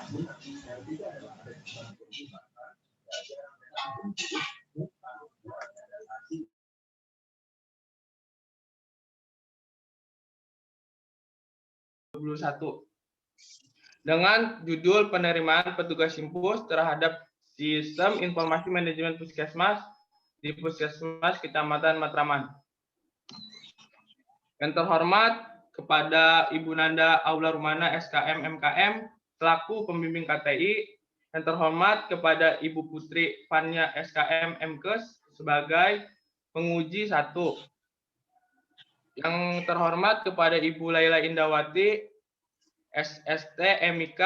dengan judul penerimaan petugas Simpus terhadap Sistem Informasi Manajemen Puskesmas di Puskesmas Kecamatan Matraman. Yang terhormat kepada Ibu Nanda Aula Rumana SKM MKM selaku pembimbing KTI, yang terhormat kepada Ibu Putri Fania SKM MKes sebagai penguji 1. Yang terhormat kepada Ibu Laila Indawati SST MIK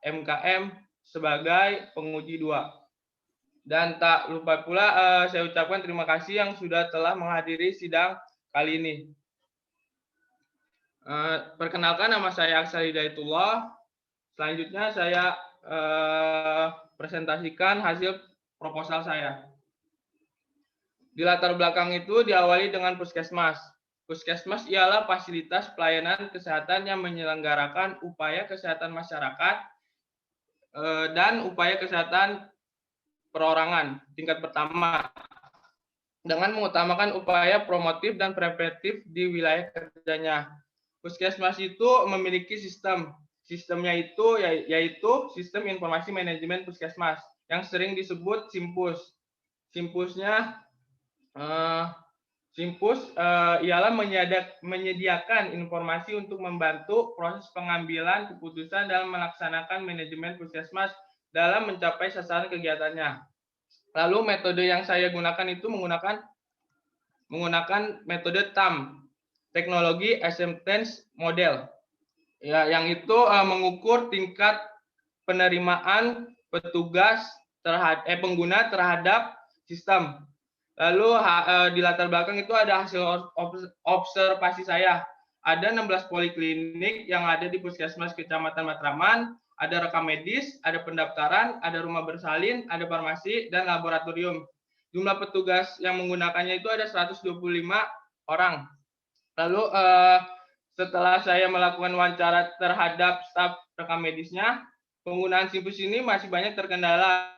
MKM sebagai penguji 2. Dan tak lupa pula saya ucapkan terima kasih yang sudah telah menghadiri sidang kali ini. Perkenalkan, nama saya Aksal Hidayatullah. Selanjutnya saya presentasikan hasil proposal saya. Di latar belakang itu diawali dengan puskesmas. Puskesmas ialah fasilitas pelayanan kesehatan yang menyelenggarakan upaya kesehatan masyarakat dan upaya kesehatan perorangan tingkat pertama dengan mengutamakan upaya promotif dan preventif di wilayah kerjanya. Puskesmas itu memiliki sistemnya itu yaitu Sistem Informasi Manajemen Puskesmas yang sering disebut Simpus. Simpus ialah menyediakan informasi untuk membantu proses pengambilan keputusan dalam melaksanakan manajemen puskesmas dalam mencapai sasaran kegiatannya. Lalu metode yang saya gunakan itu menggunakan metode TAM, teknologi acceptance model, ya, yang itu mengukur tingkat penerimaan petugas pengguna terhadap sistem. Lalu di latar belakang itu ada hasil observasi saya. Ada 16 poliklinik yang ada di Puskesmas Kecamatan Matraman, ada rekam medis, ada pendaftaran, ada rumah bersalin, ada farmasi, dan laboratorium. Jumlah petugas yang menggunakannya itu ada 125 orang. Lalu setelah saya melakukan wawancara terhadap staf rekam medisnya, penggunaan Simpus ini masih banyak terkendala,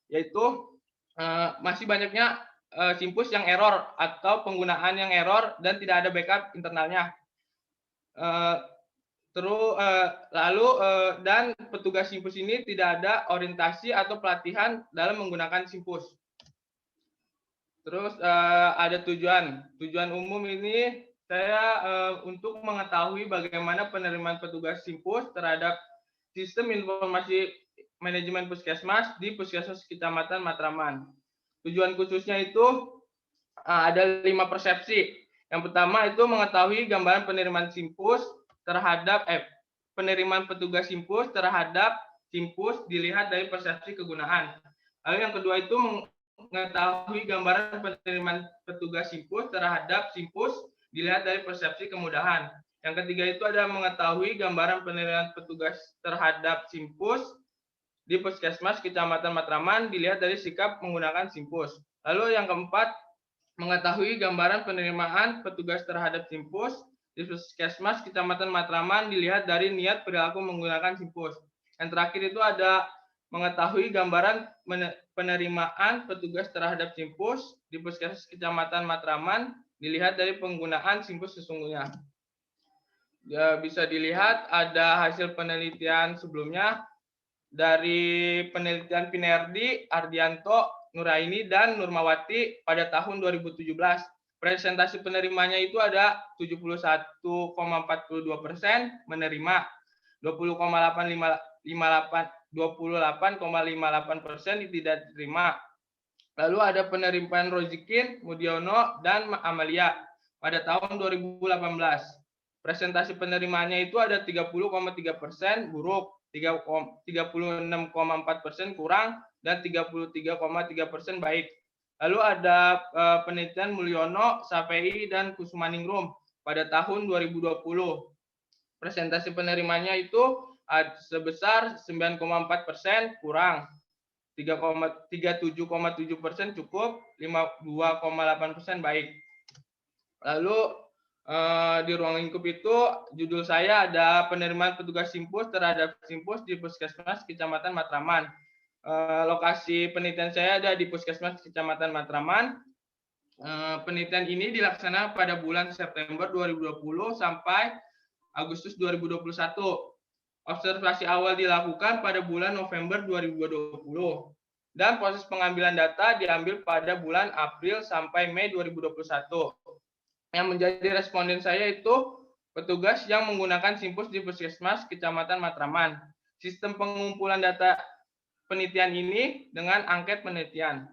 yaitu masih banyaknya Simpus yang error atau penggunaan yang error dan tidak ada backup internalnya. Dan petugas Simpus ini tidak ada orientasi atau pelatihan dalam menggunakan Simpus. Terus ada tujuan umum ini saya untuk mengetahui bagaimana penerimaan petugas Simpus terhadap Sistem Informasi Manajemen Puskesmas di Puskesmas Kecamatan Matraman. Tujuan khususnya itu ada 5 persepsi. Yang pertama itu mengetahui gambaran penerimaan Simpus terhadap penerimaan petugas Simpus terhadap Simpus dilihat dari persepsi kegunaan. Lalu yang kedua itu mengetahui gambaran penerimaan petugas Simpus terhadap Simpus dilihat dari persepsi kemudahan. Yang ketiga itu ada mengetahui gambaran penerimaan petugas terhadap Simpus di Puskesmas Kecamatan Matraman dilihat dari sikap menggunakan Simpus. Lalu yang keempat, mengetahui gambaran penerimaan petugas terhadap Simpus di Puskesmas Kecamatan Matraman dilihat dari niat perilaku menggunakan Simpus. Yang terakhir itu ada mengetahui gambaran penerimaan petugas terhadap Simpus di Puskesmas Kecamatan Matraman dilihat dari penggunaan Simpus sesungguhnya. Ya, bisa dilihat ada hasil penelitian sebelumnya dari penelitian Pinerdi, Ardianto, Nuraini, dan Nurmawati pada tahun 2017. Presentasi penerimanya itu ada 71,42% menerima, 28,58% tidak diterima. Lalu ada penerimaan Rozikin, Mudiono, dan Amalia pada tahun 2018. Presentasi penerimanya itu ada 30,3% buruk, 36,4% kurang, dan 33,3% baik. Lalu ada penelitian Mulyono, Safei, dan Kusumaningrum pada tahun 2020. Presentasi penerimanya itu sebesar 9,4% kurang, 37,7% cukup, 52,8% baik. Lalu Di ruang lingkup itu judul saya ada penerimaan petugas Simpus terhadap Simpus di Puskesmas Kecamatan Matraman. Lokasi penelitian saya ada di Puskesmas Kecamatan Matraman. Penelitian ini dilaksanakan pada bulan September 2020 sampai Agustus 2021. Observasi awal dilakukan pada bulan November 2020 dan proses pengambilan data diambil pada bulan April sampai Mei 2021. Yang menjadi responden saya itu petugas yang menggunakan Simpus di Puskesmas Kecamatan Matraman. Sistem pengumpulan data penelitian ini dengan angket penelitian.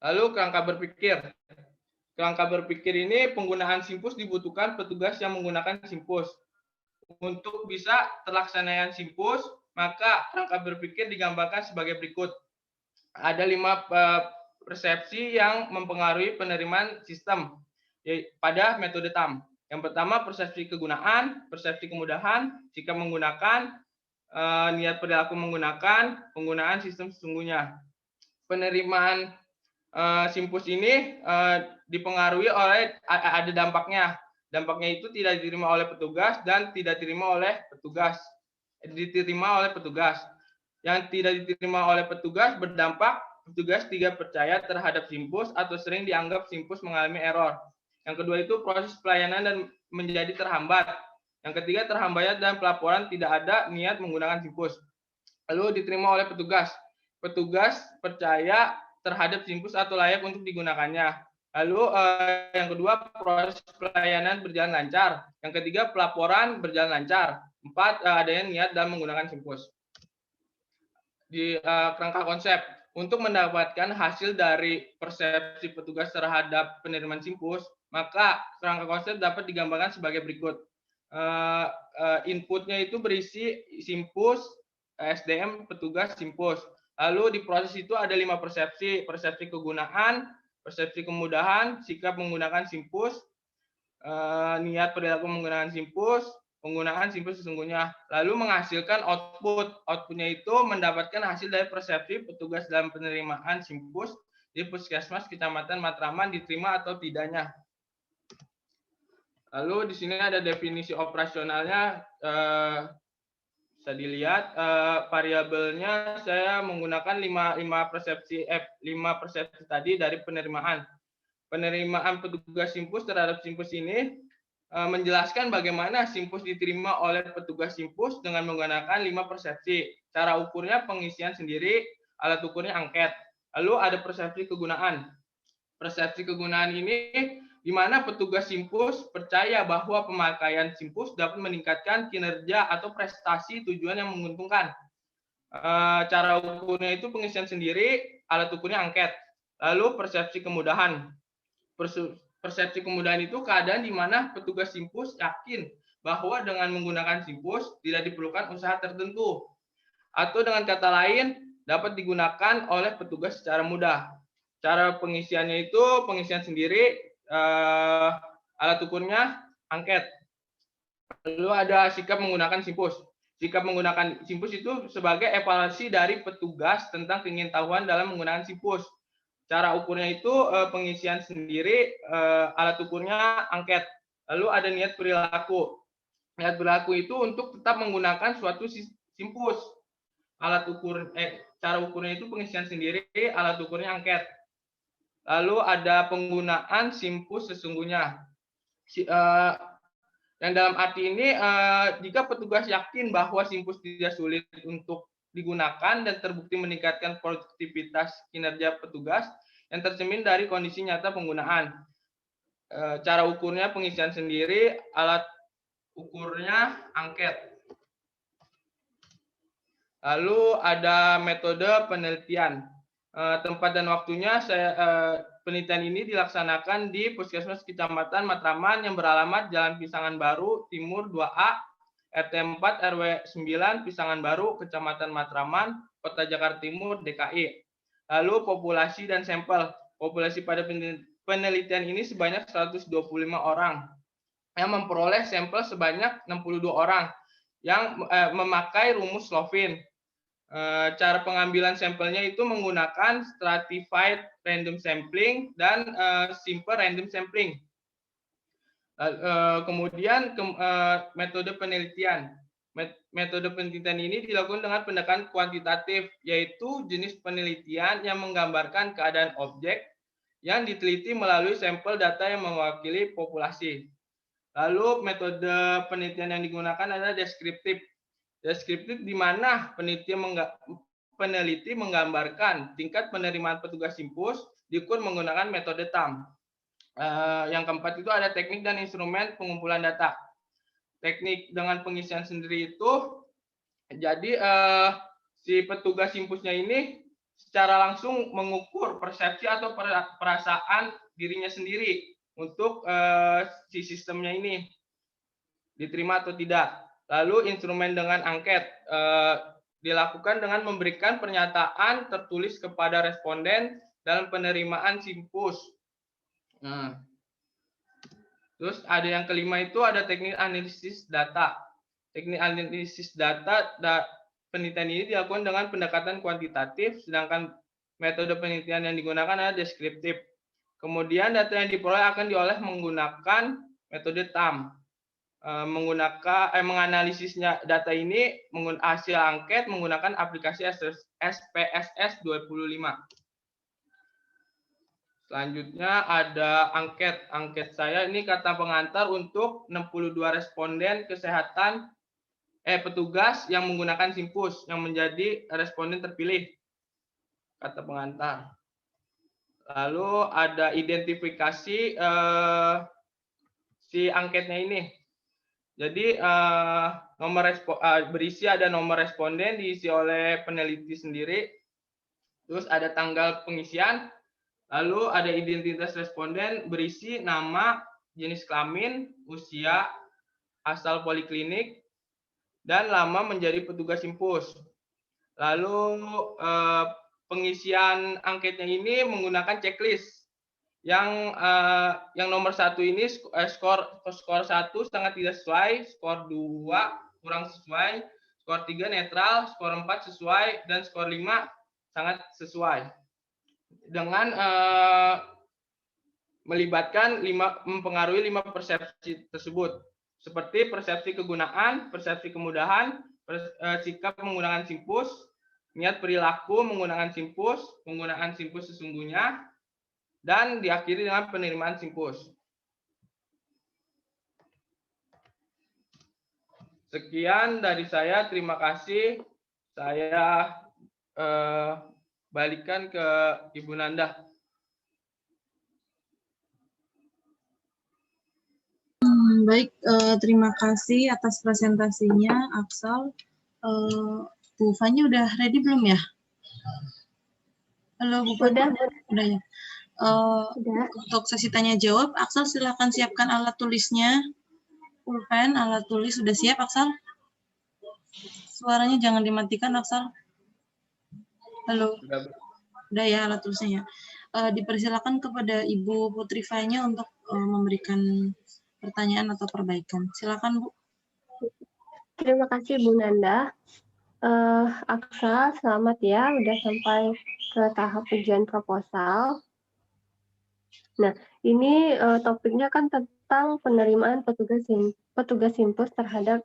Lalu kerangka berpikir. Kerangka berpikir ini penggunaan Simpus dibutuhkan petugas yang menggunakan Simpus. Untuk bisa terlaksananya Simpus, maka kerangka berpikir digambarkan sebagai berikut. Ada 5 persepsi yang mempengaruhi penerimaan sistem pada metode TAM. Yang pertama persepsi kegunaan, persepsi kemudahan, sikap menggunakan, niat perilaku menggunakan, penggunaan sistem sesungguhnya. Penerimaan Simpus ini dipengaruhi oleh ada dampaknya. Dampaknya itu tidak diterima oleh petugas dan tidak diterima oleh petugas. Diterima oleh petugas. Yang tidak diterima oleh petugas berdampak petugas tidak percaya terhadap Simpus atau sering dianggap Simpus mengalami error. Yang kedua itu proses pelayanan dan menjadi terhambat. Yang ketiga terhambatnya dan pelaporan tidak ada niat menggunakan Simpus. Lalu diterima oleh petugas. Petugas percaya terhadap Simpus atau layak untuk digunakannya. Lalu yang kedua proses pelayanan berjalan lancar. Yang ketiga pelaporan berjalan lancar. 4 adanya niat dalam menggunakan Simpus. Di kerangka konsep untuk mendapatkan hasil dari persepsi petugas terhadap penerimaan Simpus, maka kerangka konsep dapat digambarkan sebagai berikut. Inputnya itu berisi Simpus, SDM, petugas, Simpus. Lalu di proses itu ada 5 persepsi, persepsi kegunaan, persepsi kemudahan, sikap menggunakan Simpus, niat perilaku menggunakan Simpus, penggunaan Simpus sesungguhnya, lalu menghasilkan output. Outputnya itu mendapatkan hasil dari persepsi petugas dalam penerimaan Simpus di Puskesmas Kecamatan Matraman diterima atau tidaknya. Lalu di sini ada definisi operasionalnya, bisa dilihat variabelnya saya menggunakan 5 persepsi tadi dari penerimaan. Penerimaan petugas Simpus terhadap Simpus ini menjelaskan bagaimana Simpus diterima oleh petugas Simpus dengan menggunakan 5 persepsi. Cara ukurnya pengisian sendiri, alat ukurnya angket. Lalu ada persepsi kegunaan. Persepsi kegunaan ini di mana petugas Simpus percaya bahwa pemakaian Simpus dapat meningkatkan kinerja atau prestasi tujuan yang menguntungkan. Cara ukurnya itu pengisian sendiri, alat ukurnya angket. Lalu persepsi kemudahan. Persepsi kemudahan itu keadaan di mana petugas Simpus yakin bahwa dengan menggunakan Simpus tidak diperlukan usaha tertentu. Atau dengan kata lain, dapat digunakan oleh petugas secara mudah. Cara pengisiannya itu pengisian sendiri, alat ukurnya angket. Lalu ada sikap menggunakan Simpus. Sikap menggunakan Simpus itu sebagai evaluasi dari petugas tentang keingintahuan dalam menggunakan Simpus. Cara ukurnya itu pengisian sendiri, alat ukurnya angket. Lalu ada niat perilaku. Niat perilaku itu untuk tetap menggunakan suatu Simpus. Cara ukurnya itu pengisian sendiri, alat ukurnya angket. Lalu ada penggunaan Simpus sesungguhnya. Yang dalam arti ini, jika petugas yakin bahwa Simpus tidak sulit untuk digunakan dan terbukti meningkatkan produktivitas kinerja petugas yang tercermin dari kondisi nyata penggunaan. Cara ukurnya pengisian sendiri, alat ukurnya angket. Lalu ada metode penelitian. Tempat dan waktunya penelitian ini dilaksanakan di Puskesmas Kecamatan Matraman yang beralamat Jalan Pisangan Baru Timur 2A, RT 4 RW 9 Pisangan Baru, Kecamatan Matraman, Kota Jakarta Timur, DKI. Lalu populasi dan sampel. Populasi pada penelitian ini sebanyak 125 orang yang memperoleh sampel sebanyak 62 orang yang memakai rumus Slovin. Cara pengambilan sampelnya itu menggunakan stratified random sampling dan simple random sampling. Kemudian metode penelitian. Metode penelitian ini dilakukan dengan pendekatan kuantitatif, yaitu jenis penelitian yang menggambarkan keadaan objek yang diteliti melalui sampel data yang mewakili populasi. Lalu metode penelitian yang digunakan adalah deskriptif. Deskriptif di mana peneliti menggambarkan tingkat penerimaan petugas simpus diukur menggunakan metode TAM. Yang keempat itu ada teknik dan instrumen pengumpulan data. Teknik dengan pengisian sendiri itu, jadi si petugas simpusnya ini secara langsung mengukur persepsi atau perasaan dirinya sendiri untuk si sistemnya ini diterima atau tidak. Lalu instrumen dengan angket dilakukan dengan memberikan pernyataan tertulis kepada responden dalam penerimaan simpus. Nah, terus ada yang kelima itu ada teknik analisis data. Teknik analisis data penelitian ini dilakukan dengan pendekatan kuantitatif, sedangkan metode penelitian yang digunakan adalah deskriptif. Kemudian data yang diperoleh akan diolah menggunakan metode TAM. Menganalisisnya data ini hasil angket menggunakan aplikasi SPSS 25. Selanjutnya ada angket. Angket saya ini kata pengantar untuk 62 responden kesehatan petugas yang menggunakan simpus yang menjadi responden terpilih. Kata pengantar. Lalu ada identifikasi si angketnya ini. Jadi berisi ada nomor responden diisi oleh peneliti sendiri. Terus ada tanggal pengisian. Lalu ada identitas responden berisi nama, jenis kelamin, usia, asal poliklinik, dan lama menjadi petugas simpus. Lalu pengisian angketnya ini menggunakan checklist. Yang nomor 1 ini skor 1 sangat tidak sesuai, skor 2 kurang sesuai, skor 3 netral, skor 4 sesuai, dan skor 5 sangat sesuai. Dengan melibatkan mempengaruhi 5 persepsi tersebut, seperti persepsi kegunaan, persepsi kemudahan, sikap menggunakan simpus, niat perilaku menggunakan simpus, penggunaan simpus sesungguhnya, dan diakhiri dengan penerimaan simpus. Sekian dari saya, terima kasih. Saya balikan ke Ibu Nanda. Baik, terima kasih atas presentasinya, Aksal. Bu Fanya udah ready belum ya? Halo Bu Fanya. Udah ya. Untuk sesi tanya jawab, Aksal silakan siapkan alat tulisnya. Pulpen, alat tulis sudah siap, Aksal? Suaranya jangan dimatikan, Aksal. Halo. Udah ya alat tulisnya ya. Dipersilakan kepada Ibu Putri Fanya untuk memberikan pertanyaan atau perbaikan. Silakan, Bu. Terima kasih, Bu Nanda. Aksal, selamat ya, udah sampai ke tahap ujian proposal. Nah, ini topiknya kan tentang penerimaan petugas simpus terhadap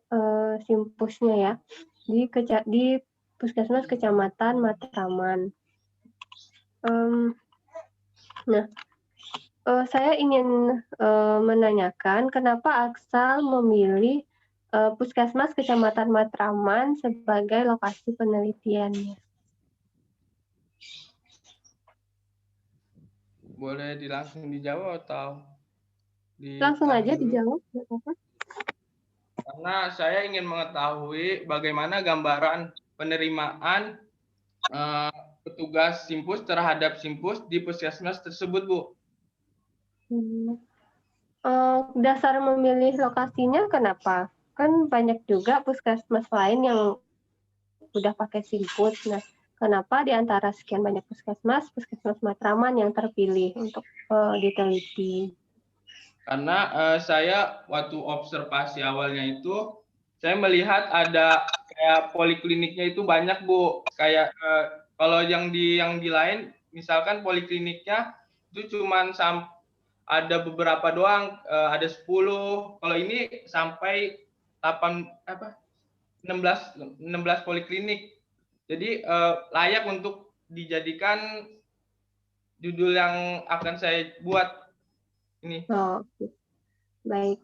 simpusnya ya di Puskesmas Kecamatan Matraman. Saya ingin menanyakan kenapa Aksal memilih Puskesmas Kecamatan Matraman sebagai lokasi penelitiannya. Boleh langsung dijawab atau langsung aja dijawab? Karena saya ingin mengetahui bagaimana gambaran penerimaan petugas simpus terhadap simpus di puskesmas tersebut, Bu. Dasar memilih lokasinya kenapa? Kan banyak juga puskesmas lain yang udah pakai simpus. Nah, kenapa di antara sekian banyak puskesmas Matraman yang terpilih untuk diteliti? Karena saya waktu observasi awalnya itu, saya melihat ada kayak polikliniknya itu banyak, Bu. Kayak kalau yang di lain, misalkan polikliniknya itu cuma ada beberapa doang, ada 10. Kalau ini sampai 16 poliklinik. Jadi layak untuk dijadikan judul yang akan saya buat ini. Oh, baik.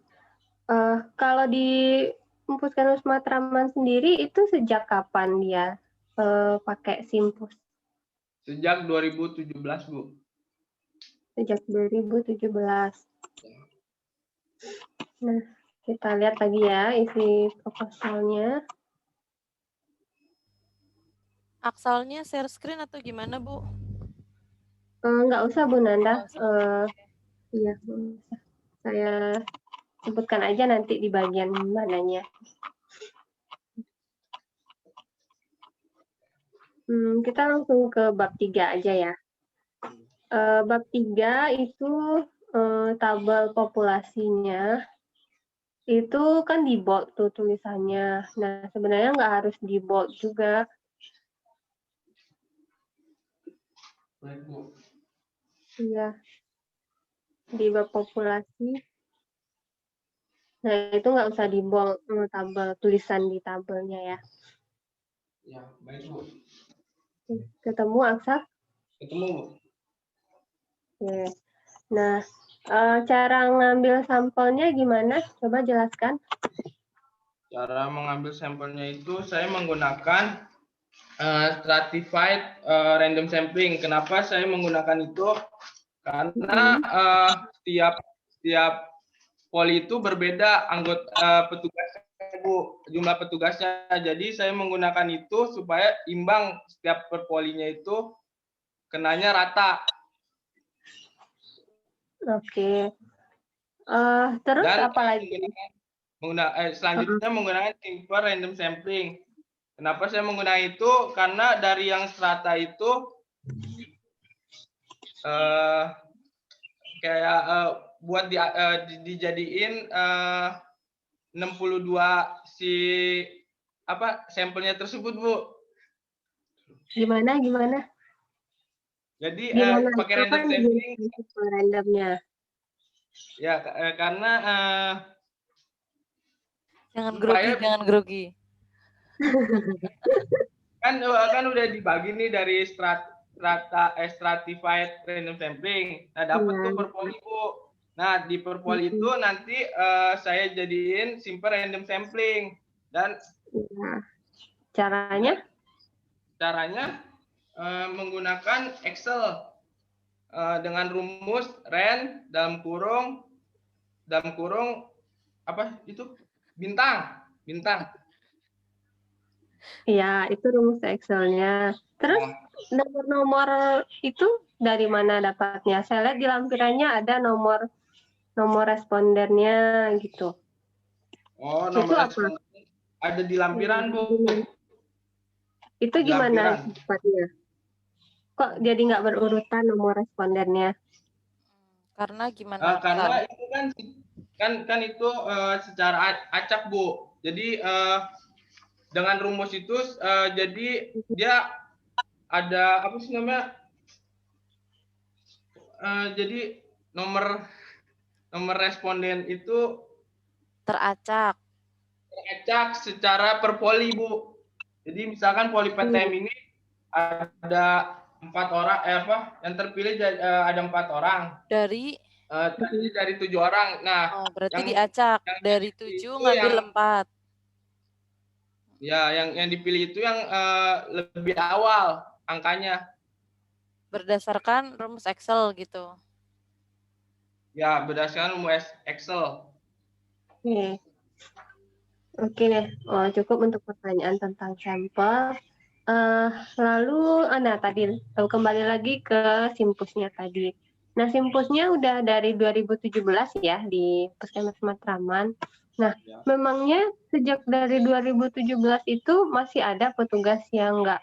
Kalau di Puskesmas Matraman sendiri itu sejak kapan dia pakai Simpus? Sejak 2017, Bu. Sejak 2017. Nah, kita lihat lagi ya isi proposalnya. Aksalnya share screen atau gimana, Bu? Nggak usah, Bu Nanda. Nggak usah. Iya, nggak usah. Saya sebutkan aja nanti di bagian mananya. Kita langsung ke bab 3 aja ya. Bab 3 itu tabel populasinya itu kan di bold tuh tulisannya. Nah, sebenarnya nggak harus di bold juga. Baik, Bu. Iya. Di bab populasi. Nah, itu nggak usah di bold tabel tulisan di tabelnya ya. Ya, baik, Bu. Ketemu, Aksa? Ketemu, Bu. Oke. Nah, cara ngambil sampelnya gimana? Coba jelaskan. Cara mengambil sampelnya itu saya menggunakan stratified random sampling. Kenapa saya menggunakan itu? Karena setiap poli itu berbeda anggota petugasnya, Bu, jumlah petugasnya. Jadi saya menggunakan itu supaya imbang, setiap per polinya itu kenanya rata. Oke. Terus Dan apa lagi? selanjutnya menggunakan simple random sampling. Kenapa saya menggunakan itu? Karena dari yang strata itu kayak buat dijadiin 62 sampelnya tersebut, Bu. Gimana? Jadi Gimana? pakai random Kapan sampling randomnya? ya karena Jangan supaya grogi, jangan grogi. kan udah dibagi nih dari stratified random sampling. Nah, dapat tuh per poli, Bu. Nah, di per poli itu nanti saya jadiin simple random sampling. Dan caranya menggunakan Excel dengan rumus ren dalam kurung bintang. Ya, itu rumus Excel-nya. Terus nomor-nomor itu dari mana dapatnya? Saya lihat di lampirannya ada nomor respondennya gitu. Oh, itu nomor apa? Ada di lampiran, Bu. Itu gimana dapatnya? Kok jadi nggak berurutan nomor respondennya? Karena gimana? Karena itu kan itu secara acak, Bu. Jadi dengan rumus itu jadi dia ada apa sih namanya? Jadi nomor responden itu teracak secara per poli, Bu. Jadi misalkan poli PTM ini ada 4 orang yang terpilih ada 4 orang dari 7 orang. Nah, berarti diacak dari 7 ngambil 4. Ya, yang dipilih itu yang lebih awal angkanya. Berdasarkan rumus Excel gitu. Ya, berdasarkan rumus Excel. Oke deh, cukup untuk pertanyaan tentang sampel. Lalu, tadi kembali lagi ke simpusnya tadi. Nah, simpusnya udah dari 2017 ya di Puskesmas Matraman. Nah, memangnya sejak dari 2017 itu masih ada petugas yang nggak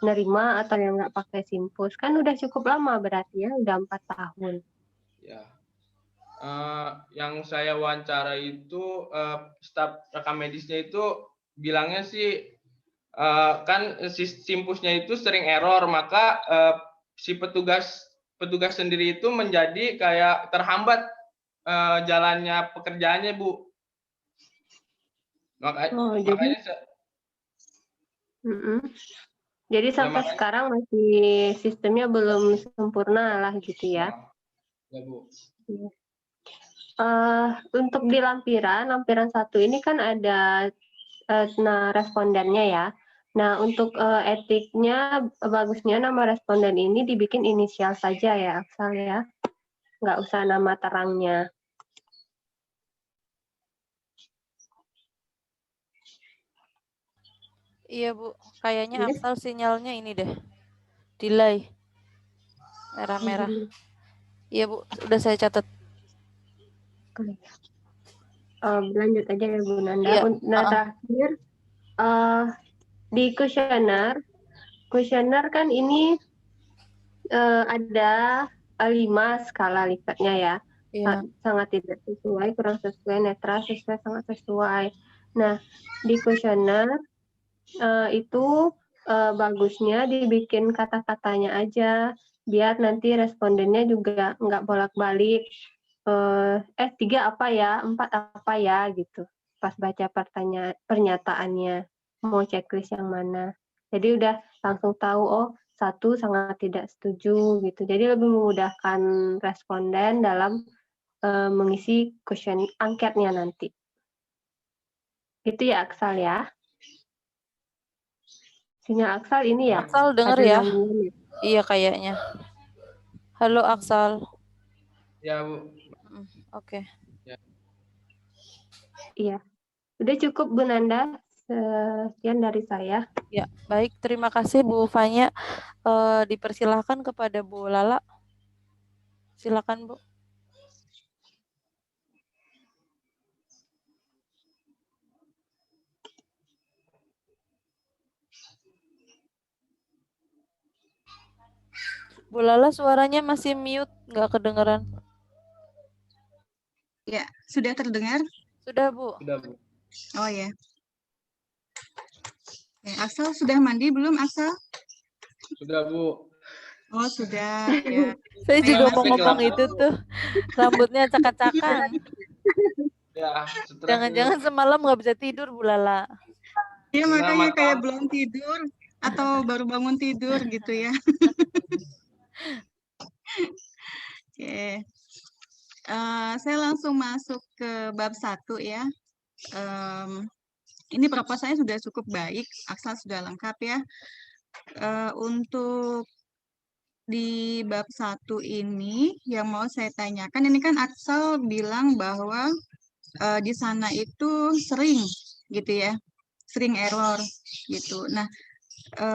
nerima atau yang nggak pakai simpus? Kan udah cukup lama berarti ya, udah 4 tahun. Ya. Yang saya wawancara itu staf rekam medisnya itu bilangnya sih kan si simpusnya itu sering error, maka si petugas petugas sendiri itu menjadi kayak terhambat jalannya pekerjaannya, Bu. Oh, Makanya jadi ya, sampai makanya sekarang masih sistemnya belum sempurna lah gitu ya. ya, Bu. Untuk di lampiran 1 ini kan ada respondennya ya. Nah, untuk etiknya bagusnya nama responden ini dibikin inisial saja ya, Aksal ya. Nggak usah nama terangnya. Iya Bu, kayaknya Iya. Aksal sinyalnya ini deh, delay, merah-merah. Iya Bu, udah saya catat. Lanjut aja ya Bu Nanda. Iya. Nah, terakhir di kuesioner kan ini ada 5 skala lipatnya ya. Iya. Sangat tidak sesuai, kurang sesuai, netral, sesuai, sangat sesuai. Nah, di kuesioner itu bagusnya dibikin kata-katanya aja, biar nanti respondennya juga nggak bolak-balik. 3 apa ya, 4 apa ya gitu. Pas baca pernyataannya, mau checklist yang mana. Jadi udah langsung tahu, oh 1 sangat tidak setuju gitu. Jadi lebih memudahkan responden dalam mengisi angketnya nanti. Gitu ya Aksal ya. Sinyal Aksal ini ya. Aksal denger ada ya? gangguan ya? Iya kayaknya. Halo Aksal. Ya, Bu. Oke. Iya. Udah cukup Bu Nanda. Sekian dari saya. Ya, baik. Terima kasih Bu Fanya. Dipersilahkan kepada Bu Lala. Silakan Bu. Bu Lala suaranya masih mute, nggak kedengeran. Ya, sudah terdengar? Sudah Bu. Sudah, Bu. Oh ya. Aksal sudah mandi belum, Aksal? Sudah, Bu. Oh, sudah. Ya. Saya juga mau masih ngomong gelap. itu tuh. Rambutnya acak-acakan. Ya, stres Jangan-jangan ini. semalam nggak bisa tidur Bu Lala. Ya, Nah, makanya mata. kayak belum tidur atau baru bangun tidur gitu ya. Oke. Saya langsung masuk ke bab 1 ya. Ini proposalnya sudah cukup baik, Aksal sudah lengkap ya. Untuk di bab 1 ini yang mau saya tanyakan, ini kan Aksal bilang bahwa di sana itu sering gitu ya, sering error gitu. Nah,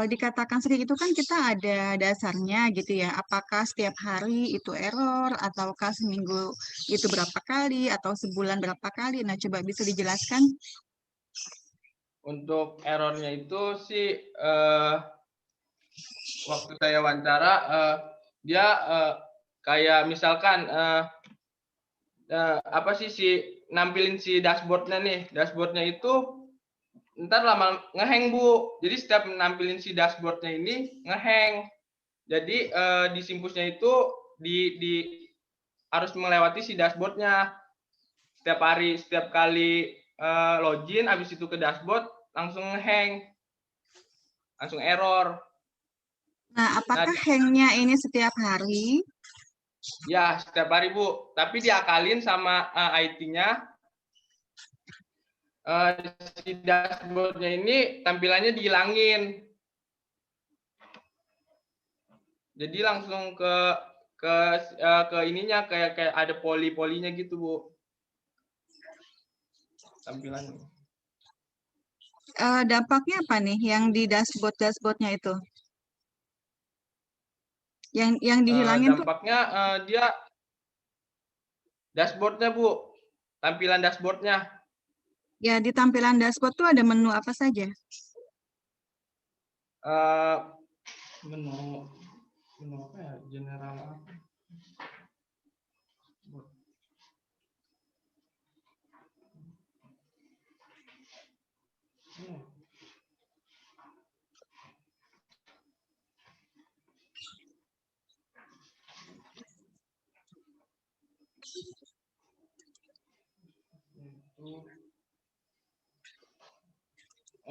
dikatakan sering itu kan kita ada dasarnya gitu ya. Apakah setiap hari itu error, ataukah seminggu itu berapa kali, atau sebulan berapa kali? Nah, coba bisa dijelaskan. Untuk errornya itu sih waktu saya wawancara dia kayak misalkan apa sih nampilin si dashboardnya nih. Dashboardnya itu ntar lama ngehang Bu. Jadi setiap nampilin si dashboardnya ini ngehang. Jadi di Simpusnya itu di harus melewati si dashboardnya setiap hari, setiap kali login habis itu ke dashboard langsung hang, langsung error. Nah, apakah hangnya ini setiap hari? Ya, setiap hari Bu. Tapi diakalin sama IT-nya. Si dashboardnya ini tampilannya dihilangin. Jadi langsung ke ininya kayak ada poli-polinya gitu Bu. Tampilannya. Dampaknya apa nih yang di dashboardnya itu? Yang dihilangin tuh? Dampaknya dia dashboardnya Bu, tampilan dashboardnya. Ya, di tampilan dashboard tuh ada menu apa saja? Menu apa ya? General apa?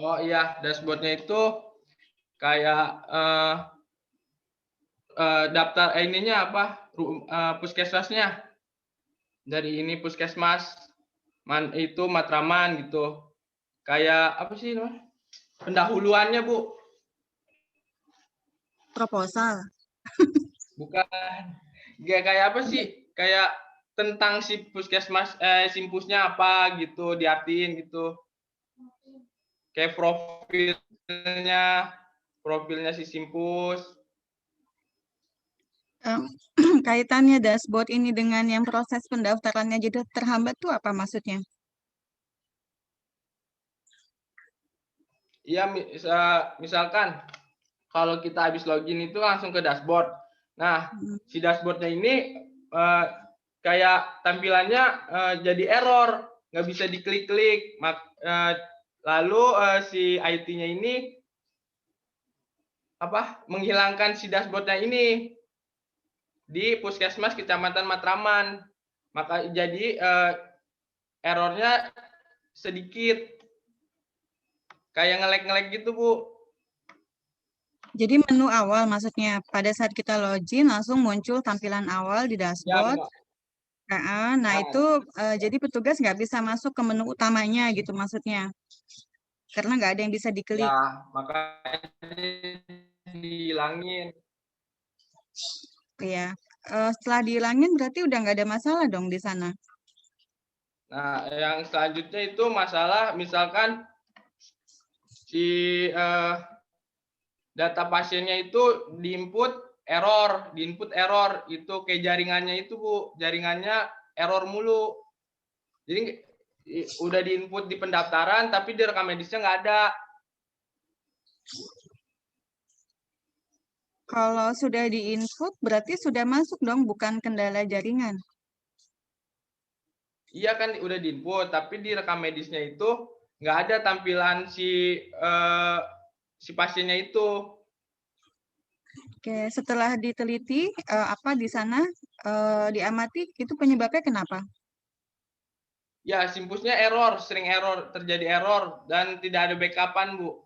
Oh iya, dashboardnya itu kayak daftar ininya apa? Puskesmasnya. Dari ini puskesmas, itu Matraman gitu. Kayak apa sih namanya? Pendahuluannya, Bu. Proposal. Bukan. Kayak apa sih? Kayak tentang si puskesmas simpusnya apa gitu, diartiin gitu. Kayak profilnya si simpus. Kaitannya dashboard ini dengan yang proses pendaftarannya jadi terhambat tuh apa maksudnya? Iya, misalkan kalau kita habis login itu langsung ke dashboard. Nah, si dashboardnya ini kayak tampilannya jadi error, nggak bisa diklik-klik. Lalu si IT-nya ini menghilangkan si dashboardnya ini di Puskesmas Kecamatan Matraman. Maka jadi errornya sedikit. Kayak nge-lag gitu, Bu. Jadi menu awal maksudnya pada saat kita login langsung muncul tampilan awal di dashboard. Ya, Nah itu jadi petugas nggak bisa masuk ke menu utamanya gitu maksudnya. Karena nggak ada yang bisa diklik. Ya, makanya dihilangin. Iya. Setelah dihilangin berarti udah nggak ada masalah dong di sana. Nah, yang selanjutnya itu masalah misalkan si data pasiennya itu diinput error itu kayak jaringannya itu, Bu, jaringannya error mulu. Jadi udah diinput di pendaftaran tapi di rekam medisnya nggak ada. Kalau sudah diinput berarti sudah masuk dong, bukan kendala jaringan. Iya kan udah diinput, tapi di rekam medisnya itu nggak ada tampilan si pasiennya itu. Oke, setelah diteliti apa di sana diamati itu penyebabnya kenapa? Ya, simpusnya sering terjadi error dan tidak ada backupan, Bu.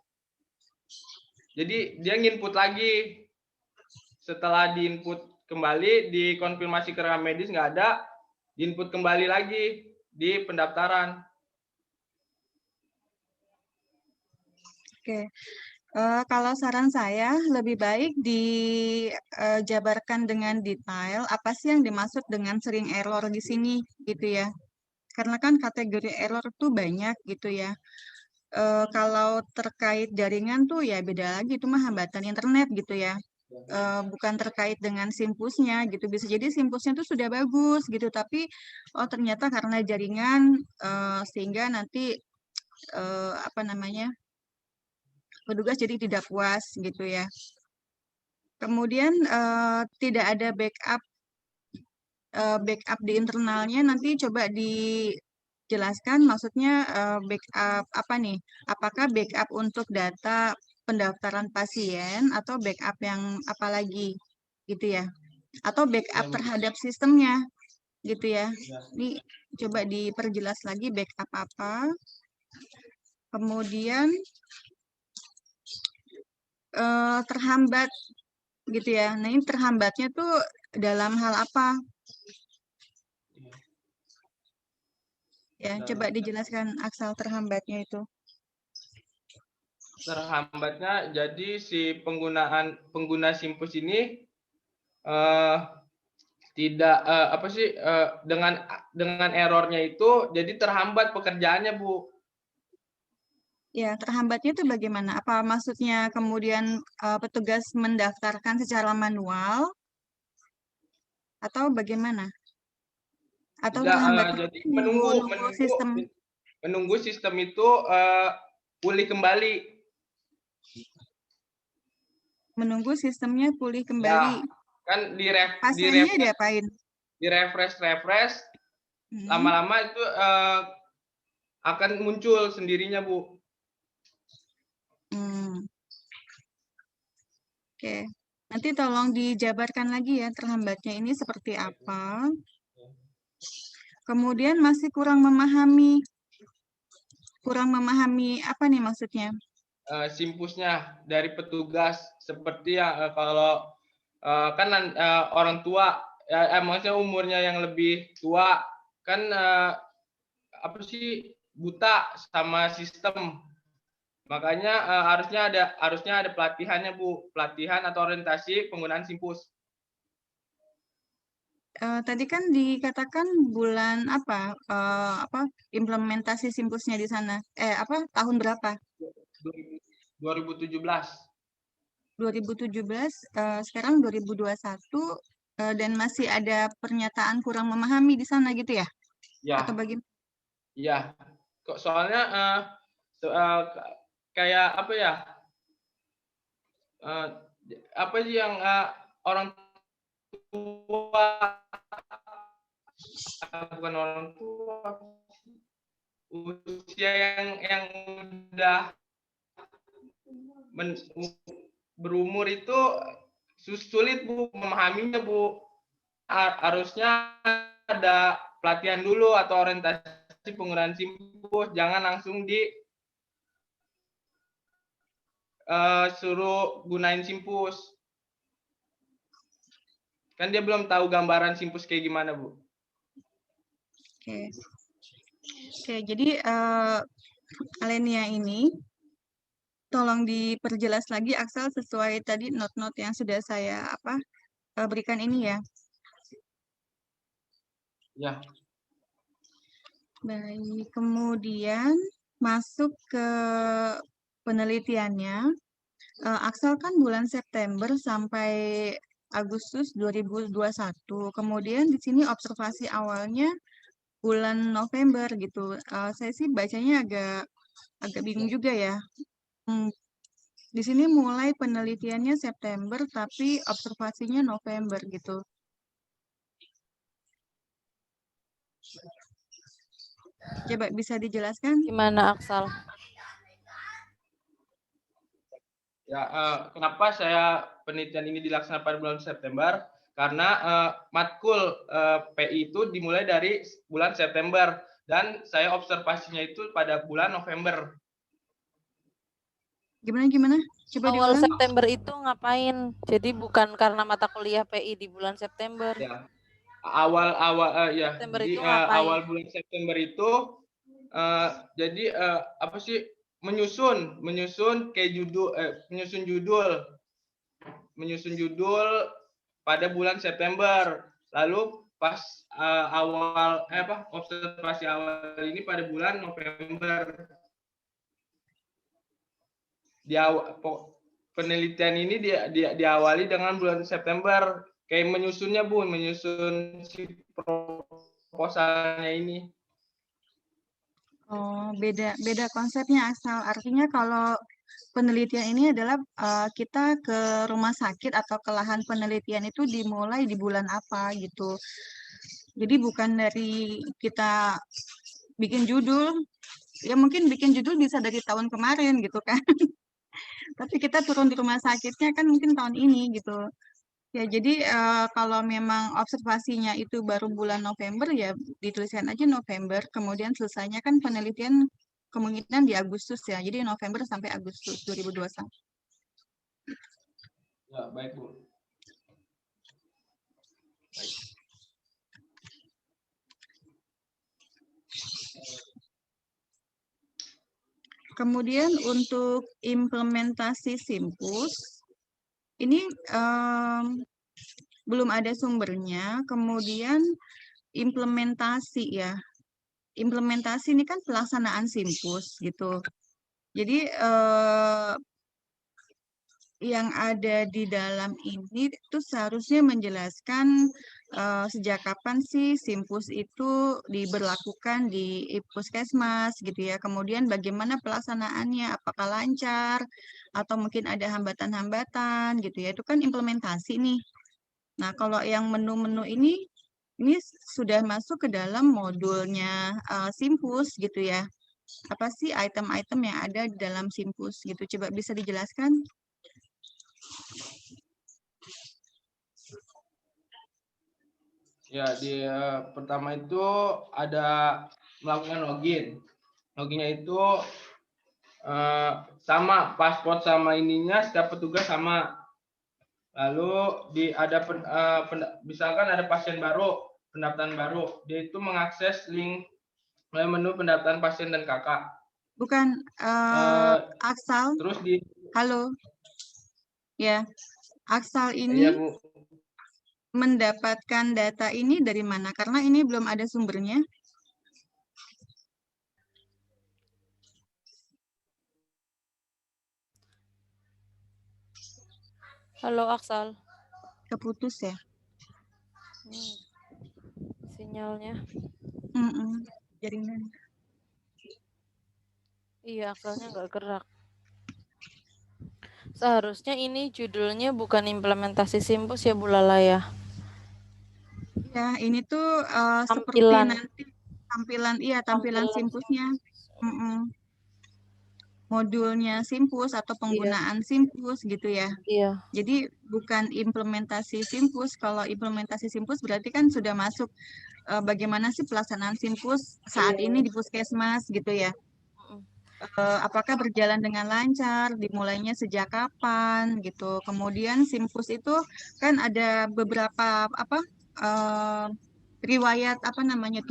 Jadi dia nginput lagi. Setelah diinput kembali, dikonfirmasi ke rekam medis nggak ada, diinput kembali lagi di pendaftaran. Oke, kalau saran saya lebih baik dijabarkan dengan detail apa sih yang dimaksud dengan sering error di sini gitu ya. Karena kan kategori error tuh banyak gitu ya. Kalau terkait jaringan tuh ya beda lagi, itu mah hambatan internet gitu ya. Bukan terkait dengan simpusnya gitu, bisa jadi simpusnya tuh sudah bagus gitu, tapi ternyata karena jaringan sehingga nanti apa namanya petugas jadi tidak puas gitu ya. Kemudian tidak ada backup di internalnya, nanti coba dijelaskan maksudnya backup apa nih? Apakah backup untuk data pendaftaran pasien atau backup yang apa lagi gitu ya? Atau backup terhadap sistemnya gitu ya. Ini coba diperjelas lagi backup apa. Kemudian terhambat gitu ya. Nah, ini terhambatnya tuh dalam hal apa? Ya, coba dijelaskan Aksal terhambatnya itu. Terhambatnya jadi si pengguna simpus ini tidak dengan errornya itu jadi terhambat pekerjaannya, Bu. Ya, terhambatnya itu bagaimana? Apa maksudnya kemudian petugas mendaftarkan secara manual atau bagaimana? Atau Tidak, terhambatnya jadi menunggu sistem itu pulih kembali. Menunggu sistemnya pulih kembali. Ya, kan Pasiennya diapain? refresh, lama-lama itu akan muncul sendirinya, Bu. Oke, nanti tolong dijabarkan lagi ya terhambatnya ini seperti apa. Kemudian masih kurang memahami kurang memahami apa nih maksudnya? Simpusnya dari petugas, seperti yang kalau kan orang tua, maksudnya umurnya yang lebih tua kan apa sih, buta sama sistem. Makanya harusnya ada pelatihannya, Bu, pelatihan atau orientasi penggunaan Simpus. Tadi kan dikatakan bulan apa implementasi Simpusnya di sana? Tahun berapa? 2017. 2017, sekarang 2021, dan masih ada pernyataan kurang memahami di sana gitu ya? Ya, Atau bagaimana? iya. Kok soalnya kayak apa ya? eh, Apa sih yang orang tua, bukan orang tua, usia yang udah berumur itu sulit, Bu, memahaminya, Bu. Harusnya ada pelatihan dulu atau orientasi penggunaan Simpus, jangan langsung suruh gunain Simpus. Kan dia belum tahu gambaran Simpus kayak gimana, Bu. Oke. Oke, jadi Alenia ini tolong diperjelas lagi Axel sesuai tadi note-note yang sudah saya berikan ini ya. Ya. Baik, kemudian masuk ke penelitiannya. Axel kan bulan September sampai Agustus 2021. Kemudian di sini observasi awalnya bulan November gitu. Saya sih bacanya agak bingung juga ya. Di sini mulai penelitiannya September tapi observasinya November gitu. Coba bisa dijelaskan? Gimana, Aksal? Ya, kenapa saya penelitian ini dilaksanakan pada bulan September? Karena matkul PI itu dimulai dari bulan September dan saya observasinya itu pada bulan November. Gimana? Coba Awal diulang. September itu ngapain? Jadi bukan karena mata kuliah PI di bulan September. Ya. Awal ya. September Jadi itu ngapain? awal bulan September itu jadi apa sih, menyusun kayak judul, menyusun judul pada bulan September. Lalu pas observasi awal ini pada bulan November. Penelitian ini diawali dengan bulan September, kayak menyusunnya, Bu, menyusun si proposalnya ini. Oh, beda konsepnya asal. Artinya kalau penelitian ini adalah kita ke rumah sakit atau ke lahan penelitian itu dimulai di bulan apa gitu. Jadi bukan dari kita bikin judul, ya mungkin bikin judul bisa dari tahun kemarin gitu kan. Tapi kita turun di rumah sakitnya kan mungkin tahun ini gitu. Ya, jadi kalau memang observasinya itu baru bulan November, ya dituliskan aja November, kemudian selesainya kan penelitian kemungkinan di Agustus ya, jadi November sampai Agustus 2021. Ya, baik, Bu. Baik. Kemudian untuk implementasi Simpus, ini belum ada sumbernya, kemudian implementasi ya. Implementasi ini kan pelaksanaan Simpus gitu. Jadi yang ada di dalam ini itu seharusnya menjelaskan sejak kapan sih Simpus itu diberlakukan di Puskesmas gitu ya. Kemudian bagaimana pelaksanaannya, apakah lancar atau mungkin ada hambatan-hambatan gitu ya. Itu kan implementasi nih. Nah, kalau yang menu-menu ini sudah masuk ke dalam modulnya Simpus gitu ya. Apa sih item-item yang ada di dalam Simpus gitu. Coba bisa dijelaskan? Ya, pertama itu ada melakukan login. Loginya itu sama, paspor sama ininya setiap petugas sama. Lalu misalkan ada pasien baru, pendaftaran baru, dia itu mengakses link menu pendaftaran pasien dan kakak. Bukan, Aksal. Terus Halo. Ya, Aksal iya, ini Bu. mendapatkan data ini dari mana? Karena ini belum ada sumbernya. Halo Aksal. Keputus ya? Sinyalnya. Jaringan. Iya, Aksalnya nggak gerak. Seharusnya ini judulnya bukan implementasi Simpus ya Bu Lala ya? Ya, ini tuh seperti Tampilan. nanti tampilan Simpusnya. Modulnya Simpus atau penggunaan Simpus gitu ya. Iya. Jadi bukan implementasi Simpus. Kalau implementasi Simpus berarti kan sudah masuk bagaimana sih pelaksanaan Simpus saat ini di Puskesmas gitu ya. Apakah berjalan dengan lancar, dimulainya sejak kapan gitu. Kemudian Simpus itu kan ada beberapa riwayat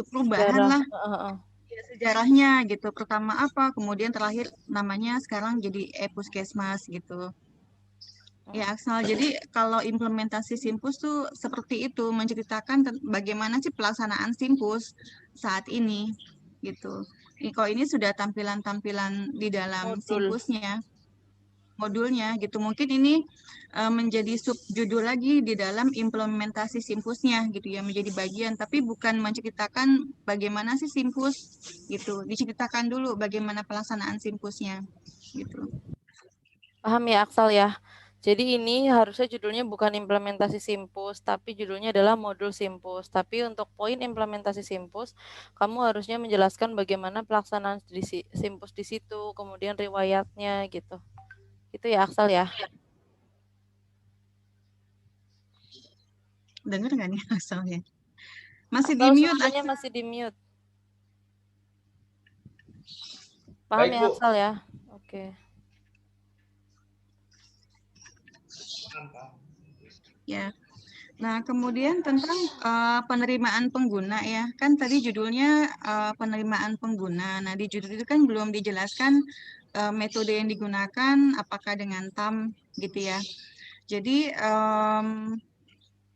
perubahan lah ya, sejarahnya gitu. Pertama apa, kemudian terakhir namanya sekarang jadi e-Puskesmas gitu. Ya, Aksal. Jadi kalau implementasi Simpus tuh seperti itu, menceritakan bagaimana sih pelaksanaan Simpus saat ini gitu. Kalau ini sudah tampilan-tampilan di dalam Simpusnya, modulnya gitu. Mungkin ini menjadi subjudul lagi di dalam implementasi Simpusnya gitu ya, menjadi bagian. Tapi bukan menceritakan bagaimana sih Simpus gitu. Diceritakan dulu bagaimana pelaksanaan Simpusnya gitu. Paham ya Aksal ya? Jadi ini harusnya judulnya bukan implementasi Simpus, tapi judulnya adalah modul Simpus. Tapi untuk poin implementasi Simpus, kamu harusnya menjelaskan bagaimana pelaksanaan Simpus di situ, kemudian riwayatnya gitu. Itu ya Aksal ya? Dengar nggak nih Aksalnya? Masih Aksal di mute. suaranya masih di mute. Paham Baik, ya Bu. Aksal ya? Oke. Ya. Nah, kemudian tentang penerimaan pengguna ya. Kan tadi judulnya penerimaan pengguna. Nah, di judul itu kan belum dijelaskan metode yang digunakan apakah dengan TAM gitu ya. Jadi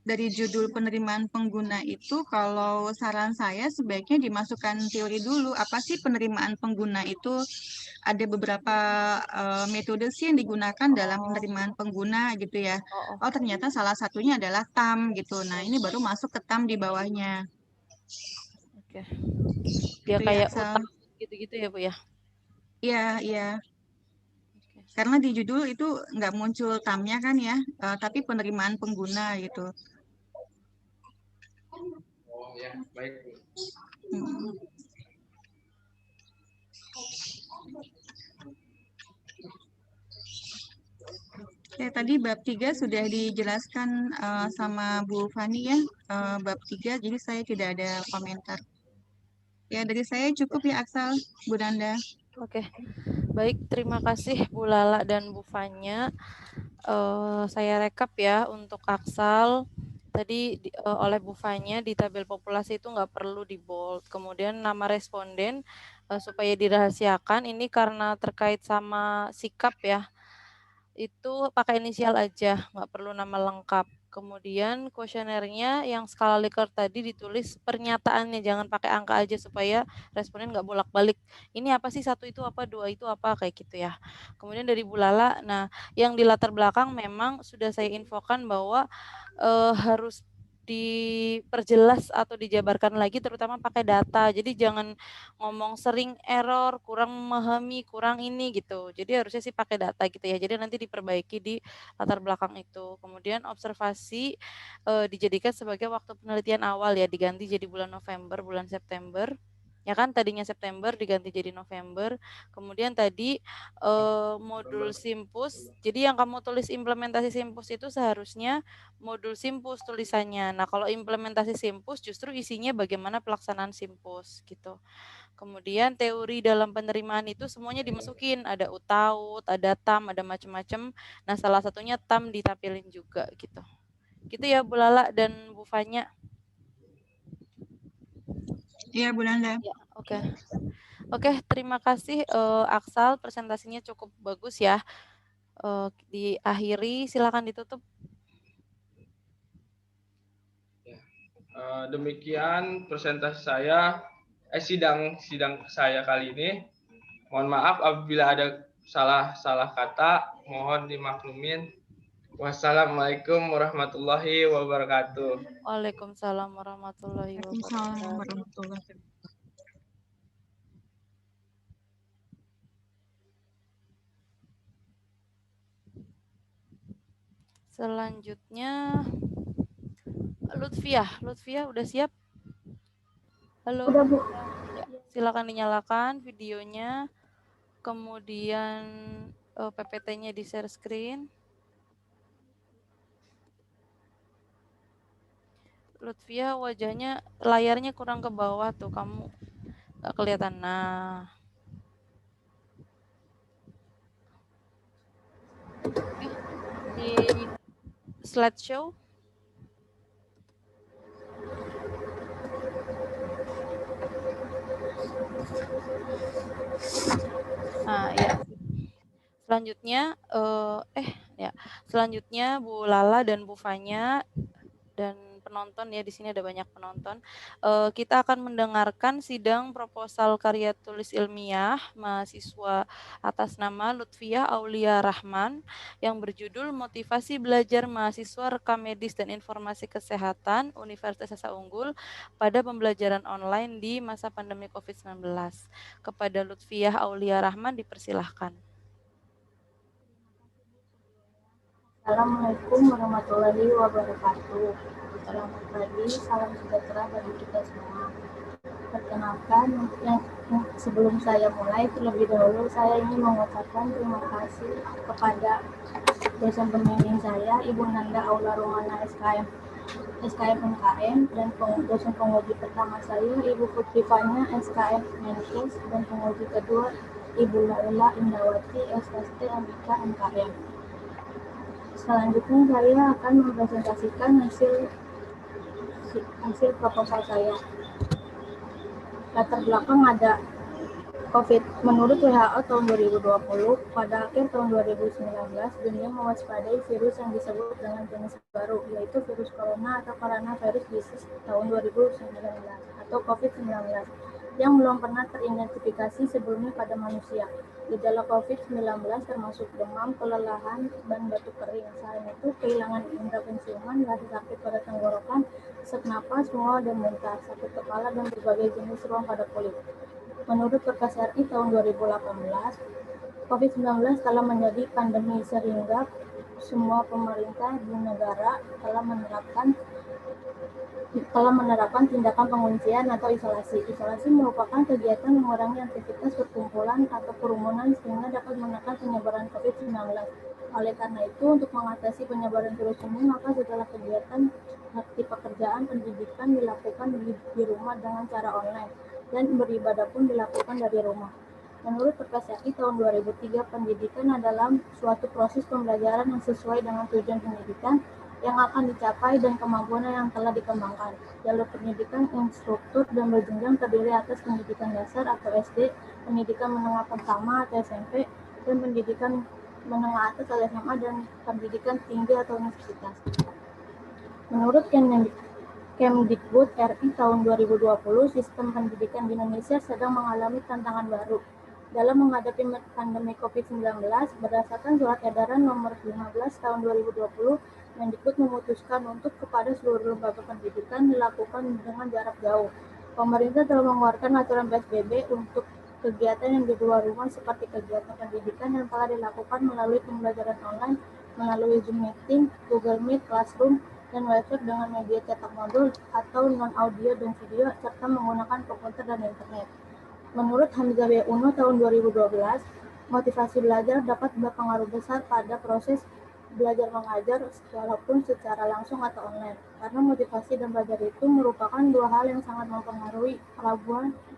dari judul penerimaan pengguna itu kalau saran saya sebaiknya dimasukkan teori dulu. Apa sih penerimaan pengguna itu? Ada beberapa metode sih yang digunakan dalam penerimaan pengguna gitu ya. Oh, ternyata salah satunya adalah TAM gitu. Nah, ini baru masuk ke TAM di bawahnya. Oke. Ya Gitu kayak Aksal. utang gitu-gitu ya Bu ya? Iya, iya. Karena di judul itu nggak muncul TAM-nya kan ya, tapi penerimaan pengguna gitu. Oh ya, baik, Bu. Ya, tadi bab 3 sudah dijelaskan sama Bu Fani ya, bab 3, jadi saya tidak ada komentar. Ya, dari saya cukup ya Aksal, Bu Nanda. Oke, baik, terima kasih Bu Lala dan Bu Fanya. Saya rekap ya untuk Aksal. Tadi oleh Bu Fanya di tabel populasi itu nggak perlu di bold. Kemudian nama responden supaya dirahasiakan ini karena terkait sama sikap ya. Itu pakai inisial aja, nggak perlu nama lengkap. Kemudian kuesionernya yang skala Likert tadi ditulis pernyataannya, jangan pakai angka aja supaya responden nggak bolak-balik. Ini apa sih, satu itu apa, dua itu apa, kayak gitu ya. Kemudian dari Bu Lala, nah yang di latar belakang memang sudah saya infokan bahwa harus diperjelas atau dijabarkan lagi terutama pakai data. Jadi jangan ngomong sering error, kurang memahami, kurang ini gitu. Jadi harusnya sih pakai data gitu ya. Jadi nanti diperbaiki di latar belakang itu. Kemudian observasi dijadikan sebagai waktu penelitian awal ya, diganti jadi bulan November, bulan September. Ya kan tadinya September diganti jadi November. Kemudian tadi modul Simpus. Jadi yang kamu tulis implementasi Simpus itu seharusnya modul Simpus tulisannya. Nah, kalau implementasi Simpus justru isinya bagaimana pelaksanaan Simpus gitu. Kemudian teori dalam penerimaan itu semuanya dimasukin, ada UTAUT, ada TAM, ada macam-macam. Nah, salah satunya TAM ditampilin juga gitu. Gitu ya Bu Lala dan Bu Fanya. Iya, Bu Nanda. Ya, oke. Oke, terima kasih Aksal, presentasinya cukup bagus ya. Diakhiri, silakan ditutup. Demikian presentasi saya, sidang saya kali ini. Mohon maaf apabila ada salah kata, mohon dimaklumin. Wassalamualaikum warahmatullahi wabarakatuh. Waalaikumsalam warahmatullahi Waalaikumsalam wabarakatuh. warahmatullahi wabarakatuh. Selanjutnya Lutfiah udah siap? Halo. Udah, Bu. Ya, silakan dinyalakan videonya. Kemudian PPT-nya di share screen. Lutfiah wajahnya, layarnya kurang ke bawah tuh, kamu nggak kelihatan. Nah, di slideshow. Nah, ya. Selanjutnya Bu Lala dan Bu Fanya dan penonton ya, di sini ada banyak penonton. Kita akan mendengarkan sidang proposal karya tulis ilmiah mahasiswa atas nama Lutfiah Aulia Rahman yang berjudul Motivasi Belajar Mahasiswa Rekam Medis dan Informasi Kesehatan Universitas Asa Unggul pada Pembelajaran Online di Masa Pandemi COVID-19. Kepada Lutfiah Aulia Rahman dipersilahkan. Assalamualaikum warahmatullahi wabarakatuh. Selamat pagi, salam sejahtera bagi kita semua. Perkenalkan, sebelum saya mulai, terlebih dahulu saya ingin mengucapkan terima kasih kepada dosen pembimbing saya, Ibu Nanda Aula Romana SKM NKM, dan dosen penguji pertama saya, Ibu Putri Fanya SKM Menkes, dan penguji kedua, Ibu Laila Indawati SST MIK NKM. Selanjutnya saya akan mempresentasikan hasil proposal saya. Latar belakang ada COVID. Menurut WHO tahun 2020, pada akhir tahun 2019, dunia mewaspadai virus yang disebut dengan jenis baru, yaitu virus corona atau coronavirus disease tahun 2019 atau COVID-19, yang belum pernah teridentifikasi sebelumnya pada manusia. Gejala COVID-19 termasuk demam, kelelahan, dan batuk kering. Selain itu, kehilangan indera penciuman, rasa sakit pada tenggorokan, sesak napas, mual dan muntah, sakit kepala, dan berbagai jenis ruam pada kulit. Menurut Perkes RI tahun 2018, COVID-19 telah menjadi pandemi sehingga semua pemerintah di negara telah menerapkan tindakan penguncian atau isolasi. Isolasi merupakan kegiatan mengurangi aktivitas perkumpulan atau kerumunan sehingga dapat menekan penyebaran COVID-19. Oleh karena itu, untuk mengatasi penyebaran virus ini, maka segala kegiatan seperti pekerjaan, pendidikan dilakukan di rumah dengan cara online, dan beribadah pun dilakukan dari rumah. Menurut Perkes RI tahun 2003, pendidikan adalah suatu proses pembelajaran yang sesuai dengan tujuan pendidikan yang akan dicapai dan kemampuan yang telah dikembangkan. Jalur pendidikan instruktur dan berjenjang terdiri atas pendidikan dasar atau SD, pendidikan menengah pertama atau SMP, dan pendidikan menengah atas atau SMA, dan pendidikan tinggi atau universitas. Menurut Kemdikbud RI tahun 2020, sistem pendidikan di Indonesia sedang mengalami tantangan baru dalam menghadapi pandemi COVID-19. Berdasarkan Surat Edaran Nomor 15 Tahun 2020, Mendikbud memutuskan untuk kepada seluruh lembaga pendidikan dilakukan dengan jarak jauh. Pemerintah telah mengeluarkan aturan PSBB untuk kegiatan yang di luar rumah seperti kegiatan pendidikan yang telah dilakukan melalui pembelajaran online melalui Zoom Meeting, Google Meet, Classroom, dan website dengan media cetak modul atau non-audio dan video, serta menggunakan komputer dan internet. Menurut Hamzah Uno tahun 2012, motivasi belajar dapat berpengaruh besar pada proses belajar mengajar walaupun secara langsung atau online. Karena motivasi dan belajar itu merupakan dua hal yang sangat mempengaruhi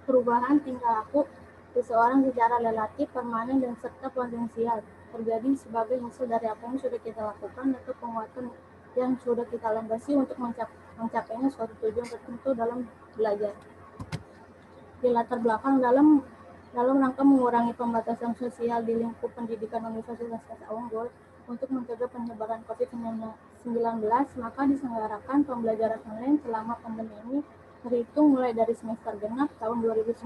perubahan tingkah laku seseorang secara relatif, permanen, dan serta potensial terjadi sebagai hasil dari apa yang sudah kita lakukan atau penguatan yang sudah kita landasi untuk mencapainya suatu tujuan tertentu dalam belajar. Di latar belakang dalam rangka mengurangi pembatasan sosial di lingkup pendidikan Universitas Esa Unggul untuk mencegah penyebaran COVID-19, maka diselenggarakan pembelajaran online selama pandemi ini terhitung mulai dari semester genap tahun 2019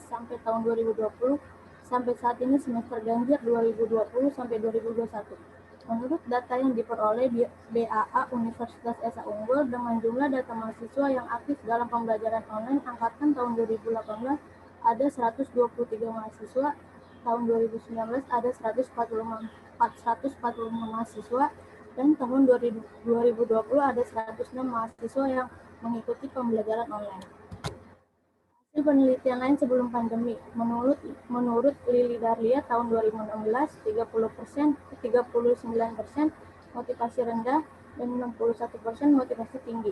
sampai tahun 2020 sampai saat ini semester ganjil 2020 sampai 2021. Menurut data yang diperoleh di BAA Universitas Esa Unggul dengan jumlah data mahasiswa yang aktif dalam pembelajaran online angkatan tahun 2018 ada 123 mahasiswa, tahun 2019 ada 145 mahasiswa, dan tahun 2020 ada 106 mahasiswa yang mengikuti pembelajaran online. Hasil penelitian lain sebelum pandemi, menurut Lili Darlia tahun 2016, 39% motivasi rendah dan 61% motivasi tinggi.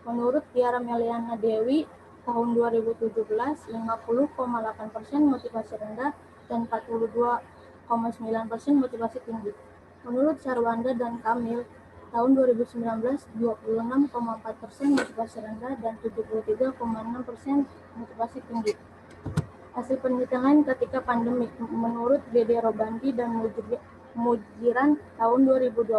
Menurut Tiara Meliana Dewi tahun 2017, 50,8% motivasi rendah dan 42,9% motivasi tinggi. Menurut Sarwanda dan Kamil tahun 2019, 26,4% motivasi rendah dan 73,6% motivasi tinggi. Hasil penelitian lain ketika pandemi, menurut Dede Robandi dan Mujiran tahun 2020,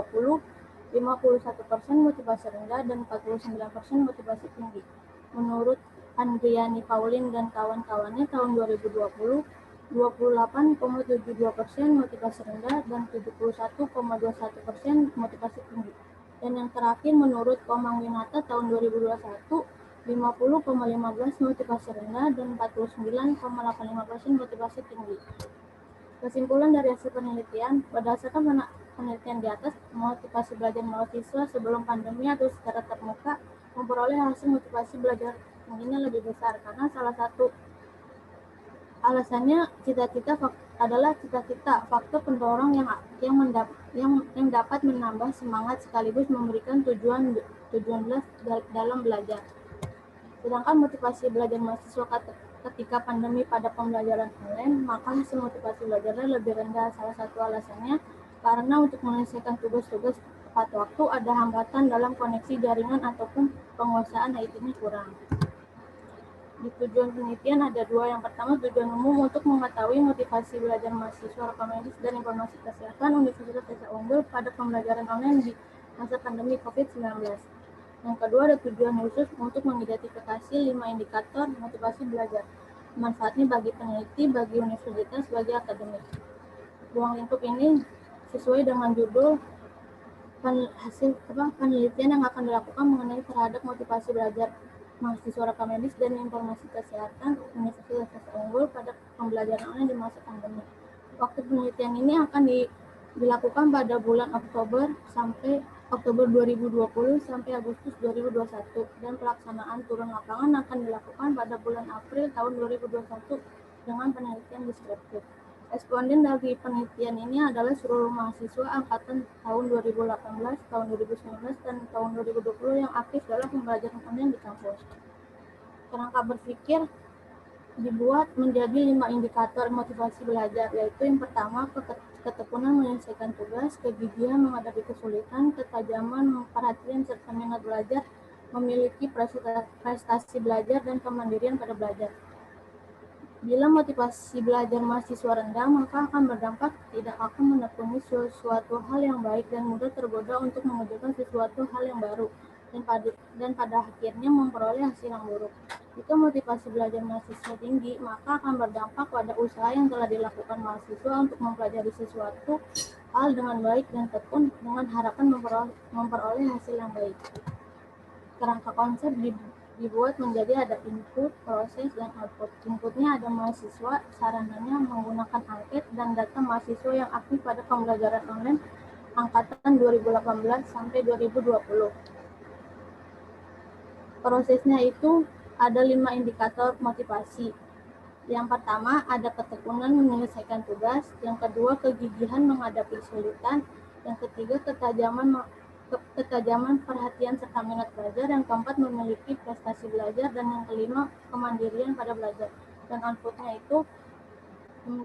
51% motivasi rendah dan 49% motivasi tinggi. Menurut Andriani Paulin dan kawan-kawannya tahun 2020, 28,72% motivasi rendah dan 71,21% motivasi tinggi. Dan yang terakhir menurut Komang Winata tahun 2021, 50,15% motivasi rendah dan 49,85% motivasi tinggi. Kesimpulan dari hasil penelitian, berdasarkan penelitian di atas, motivasi belajar mahasiswa sebelum pandemi atau secara terbuka memperoleh hasil motivasi belajar tingginya lebih besar karena salah satu alasannya adalah cita-cita, faktor pendorong yang dapat menambah semangat sekaligus memberikan tujuan jelas dalam belajar. Sedangkan motivasi belajar mahasiswa ketika pandemi pada pembelajaran online, maka hasil motivasi belajarnya lebih rendah. Salah satu alasannya karena untuk menyelesaikan tugas-tugas tepat waktu ada hambatan dalam koneksi jaringan ataupun penguasaan IT-nya kurang. Di tujuan penelitian ada dua. Yang pertama, tujuan umum untuk mengetahui motivasi belajar mahasiswa rekam medis dan informasi kesehatan Universitas Esa Unggul pada pembelajaran online di masa pandemi COVID-19. Yang kedua, ada tujuan khusus untuk mengidentifikasi 5 indikator motivasi belajar. Manfaatnya bagi peneliti, bagi universitas, bagi akademik. Ruang lingkup ini sesuai dengan judul hasil penelitian yang akan dilakukan mengenai terhadap motivasi belajar mahasiswa rekam medis dan informasi kesehatan Universitas Esa Unggul pada pembelajaran online di masa pandemi. Waktu penelitian ini akan dilakukan pada bulan Oktober 2020 sampai Agustus 2021 dan pelaksanaan turun lapangan akan dilakukan pada bulan April tahun 2021 dengan penelitian deskriptif. Responden dari penelitian ini adalah seluruh mahasiswa angkatan tahun 2018, tahun 2019, dan tahun 2020 yang aktif dalam pembelajaran online di kampus. Kerangka berpikir dibuat menjadi 5 indikator motivasi belajar, yaitu yang pertama, ketekunan menyelesaikan tugas, kegigihan menghadapi kesulitan, ketajaman perhatian serta minat belajar, memiliki prestasi belajar, dan kemandirian pada belajar. Bila motivasi belajar mahasiswa rendah, maka akan berdampak tidak akan menekuni sesuatu hal yang baik dan mudah tergoda untuk mengerjakan sesuatu hal yang baru dan pada akhirnya memperoleh hasil yang buruk. Jika motivasi belajar mahasiswa tinggi, maka akan berdampak pada usaha yang telah dilakukan mahasiswa untuk mempelajari sesuatu hal dengan baik dan tekun dengan harapan memperoleh hasil yang baik. Kerangka konsep dibuat menjadi ada input, proses, dan output. Inputnya ada mahasiswa, sarananya menggunakan angket dan data mahasiswa yang aktif pada pembelajaran online angkatan 2018 sampai 2020. Prosesnya itu ada 5 indikator motivasi. Yang pertama ada ketekunan menyelesaikan tugas, yang kedua kegigihan menghadapi kesulitan, Yang ketiga, ketajaman perhatian serta minat belajar. Yang keempat, memiliki prestasi belajar. Dan yang kelima, kemandirian pada belajar. Dan outputnya itu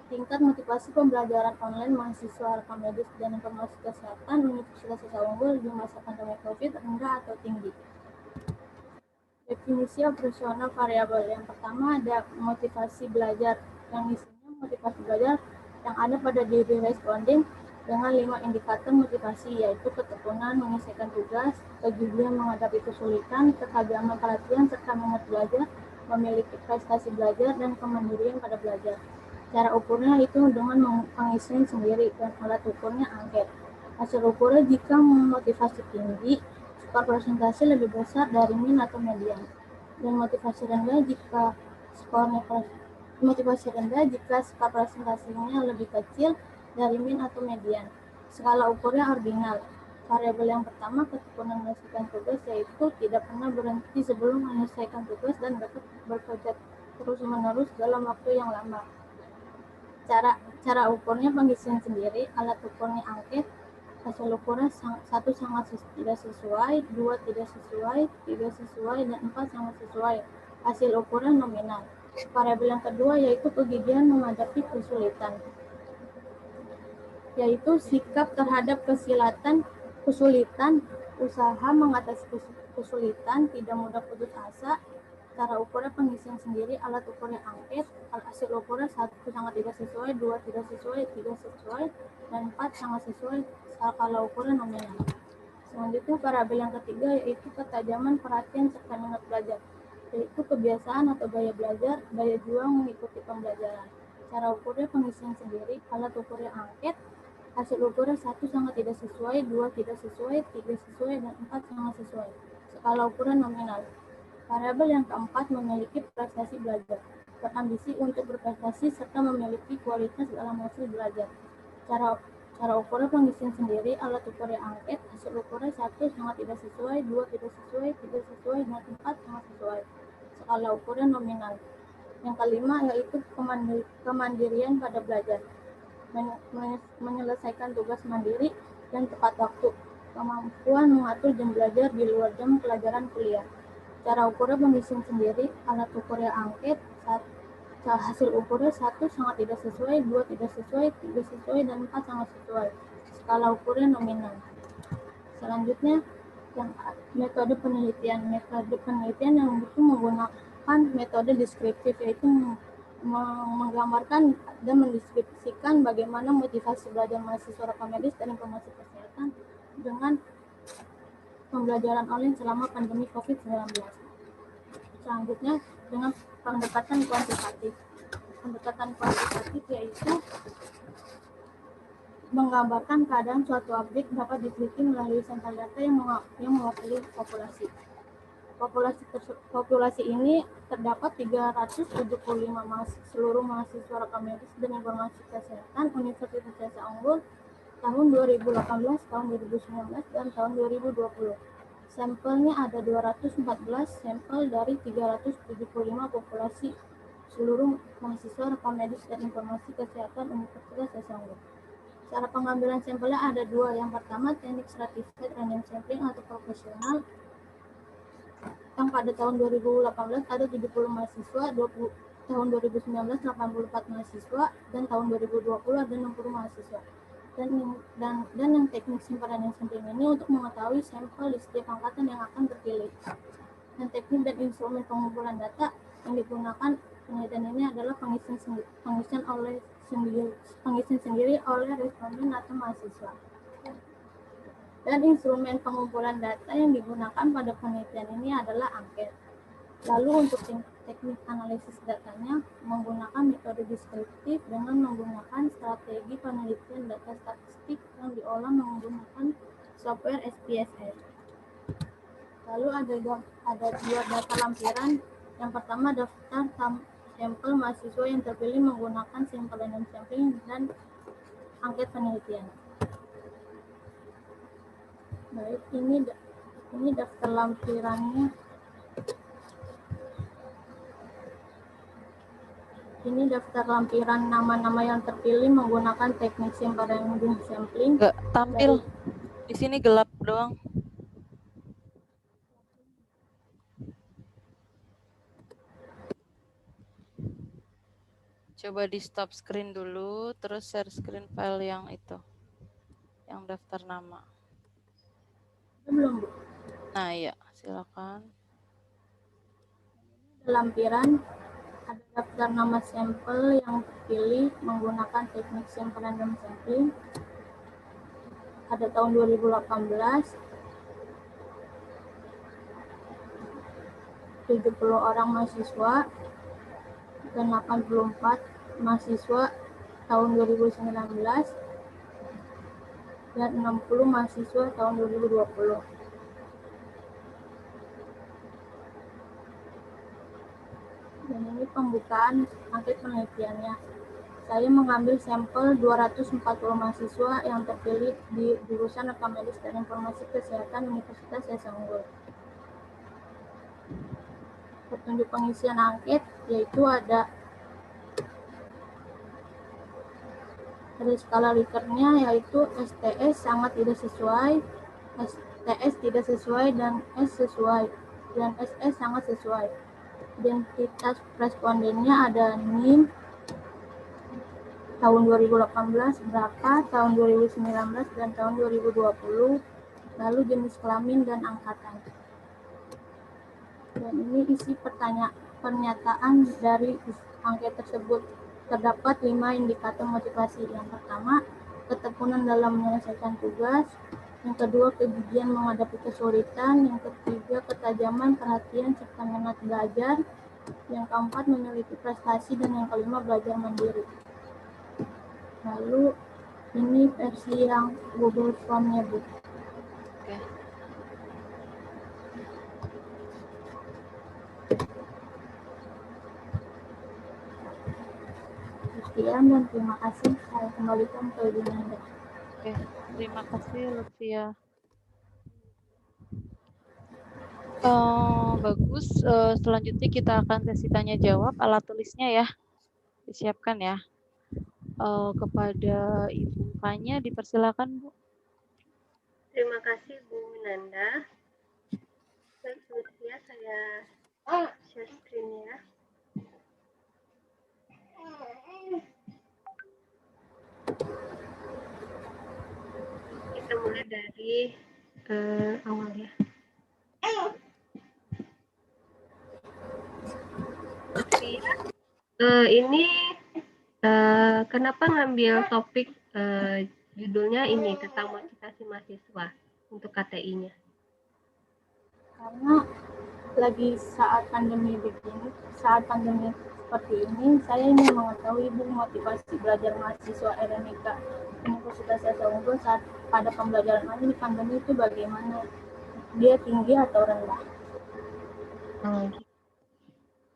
tingkat motivasi pembelajaran online mahasiswa rekam medis dan informasi kesehatan Universitas Sisa Unggul di masa pandemi COVID rendah atau tinggi. Definisi operasional variabel. Yang pertama ada motivasi belajar, yang isinya motivasi belajar yang ada pada diri responding dengan 5 indikator motivasi, yaitu ketekunan menyelesaikan tugas, kegigihan menghadapi kesulitan, ketajaman perhatian serta minat belajar, memiliki prestasi belajar, dan kemandirian pada belajar. Cara ukurnya itu dengan pengisian sendiri dan alat ukurnya angket. Hasil ukurnya jika motivasi tinggi, skor presentasi lebih besar dari min atau median. Dan motivasi rendah jika skor presentasinya lebih kecil dari min atau median. Skala ukurnya ordinal. Variabel yang pertama ketekunan menyelesaikan tugas, yaitu tidak pernah berhenti sebelum menyelesaikan tugas dan dapat bekerja terus-menerus dalam waktu yang lama. Cara ukurnya pengisian sendiri, alat ukurnya angket, hasil ukurnya 1 sangat tidak sesuai, 2 tidak sesuai, 3 sesuai, dan 4 sangat sesuai. Hasil ukurnya nominal. Variabel yang kedua yaitu kegigihan menghadapi kesulitan, yaitu sikap terhadap kesulitan, usaha mengatasi kesulitan, tidak mudah putus asa. Cara ukurnya pengisian sendiri, alat ukurnya angket, hasil ukurnya 1 sangat tidak sesuai, 2 tidak sesuai, 3 sesuai, dan 4 sangat sesuai. Skala ukurnya nominal. Selanjutnya variabel yang ketiga yaitu ketajaman perhatian serta minat belajar, yaitu kebiasaan atau gaya belajar, daya juang mengikuti pembelajaran. Cara ukurnya pengisian sendiri, alat ukurnya angket, hasil ukurnya 1 sangat tidak sesuai, 2 tidak sesuai, 3 sesuai, dan 4 sangat sesuai. Skala ukurnya nominal. Variabel yang keempat memiliki prestasi belajar, berambisi untuk berprestasi serta memiliki kualitas dalam hasil belajar. Cara ukurnya pengisian sendiri, alat ukurnya angket, hasil ukurnya 1 sangat tidak sesuai, 2 tidak sesuai, 3 sesuai, dan 4 sangat sesuai. Skala ukurnya nominal. Yang kelima yaitu kemandirian pada belajar, menyelesaikan tugas mandiri dan tepat waktu, kemampuan mengatur jam belajar di luar jam pelajaran kuliah. Cara ukurnya pengisian sendiri, alat ukurnya angket, hasil ukurnya 1 sangat tidak sesuai, 2 tidak sesuai, 3 sesuai, dan 4 sangat sesuai. Skala ukurnya nominal. Selanjutnya yang metode penelitian yang itu menggunakan metode deskriptif, yaitu menggambarkan dan mendeskripsikan bagaimana motivasi belajar mahasiswa rekam medis dan informasi kesehatan dengan pembelajaran online selama pandemi COVID-19. Selanjutnya dengan pendekatan kuantitatif. Pendekatan kuantitatif yaitu menggambarkan keadaan suatu objek dapat diteliti melalui sampel data yang mewakili populasi. Populasi ini terdapat 375 seluruh mahasiswa rekam medis dan informasi kesehatan Universitas Sisa Unggul tahun 2018, tahun 2019, dan tahun 2020. Sampelnya ada 214 sampel dari 375 populasi seluruh mahasiswa rekam medis dan informasi kesehatan Universitas Sisa Unggul. Cara pengambilan sampelnya ada 2. Yang pertama, teknik stratified random sampling atau proporsional, yang pada tahun 2018 ada 70 mahasiswa, tahun 2019 84 mahasiswa, dan tahun 2020 ada 60 mahasiswa. Dan yang teknik simple random sampling ini untuk mengetahui sampel di setiap angkatan yang akan terpilih. Dan teknik dan instrumen pengumpulan data yang digunakan penelitian ini adalah pengisian sendiri oleh responden atau mahasiswa. Dan instrumen pengumpulan data yang digunakan pada penelitian ini adalah angket. Lalu untuk teknik analisis datanya menggunakan metode deskriptif dengan menggunakan strategi penelitian data statistik yang diolah menggunakan software SPSS. Lalu ada 2 data lampiran. Yang pertama daftar sampel mahasiswa yang terpilih menggunakan sampel random sampling dan angket penelitian. Baik, ini daftar lampirannya. Ini daftar lampiran nama-nama yang terpilih menggunakan teknik simpan sampling. Nggak tampil. Di sini gelap doang. Coba di stop screen dulu, terus share screen file yang itu, yang daftar nama. Belum, Bu. Nah, iya, silakan. Lampiran ada daftar nama sampel yang terpilih menggunakan teknik simple random sampling. Ada tahun 2018, 70 orang mahasiswa dan 84 mahasiswa tahun 2019 dan 60 mahasiswa tahun 2020. Dan ini pembukaan angket penelitiannya. Saya mengambil sampel 240 mahasiswa yang terpilih di jurusan Rekam Medis dan Informasi Kesehatan Universitas Esa Unggul. Petunjuk pengisian angket yaitu ada skala Likert-nya yaitu STS sangat tidak sesuai, STS tidak sesuai, dan S sesuai, dan SS sangat sesuai. Identitas respondennya ada NIM, tahun 2018 berapa, tahun 2019, dan tahun 2020, lalu jenis kelamin dan angkatan. Dan ini isi pernyataan dari angket tersebut. Terdapat 5 indikator motivasi. Yang pertama, ketekunan dalam menyelesaikan tugas. Yang kedua, kegigihan menghadapi kesulitan. Yang ketiga, ketajaman perhatian serta minat belajar. Yang keempat, memiliki prestasi. Dan yang kelima, belajar mandiri. Lalu ini versi yang Google Form-nya, Bu. Oke. Sekian dan terima kasih. Saya kembalikan ke Ibu Nanda. Oke, terima kasih Lutfia. Bagus. Selanjutnya kita akan sesi tanya jawab. Alat tulisnya ya, disiapkan ya. Kepada Ibu Fanya, dipersilakan Bu. Terima kasih Bu Nanda. Baik, Lutfia, saya share screen ya. Kita mulai dari awal ya. Ini kenapa ngambil topik judulnya ini tentang motivasi mahasiswa untuk KTI-nya? Karena lagi saat pandemi begini, saat pandemi seperti ini, saya ingin mengetahui Bu motivasi belajar mahasiswa RMIK Universitas Esa Unggul saat pada pembelajaran di pandemi itu bagaimana? Dia tinggi atau rendah?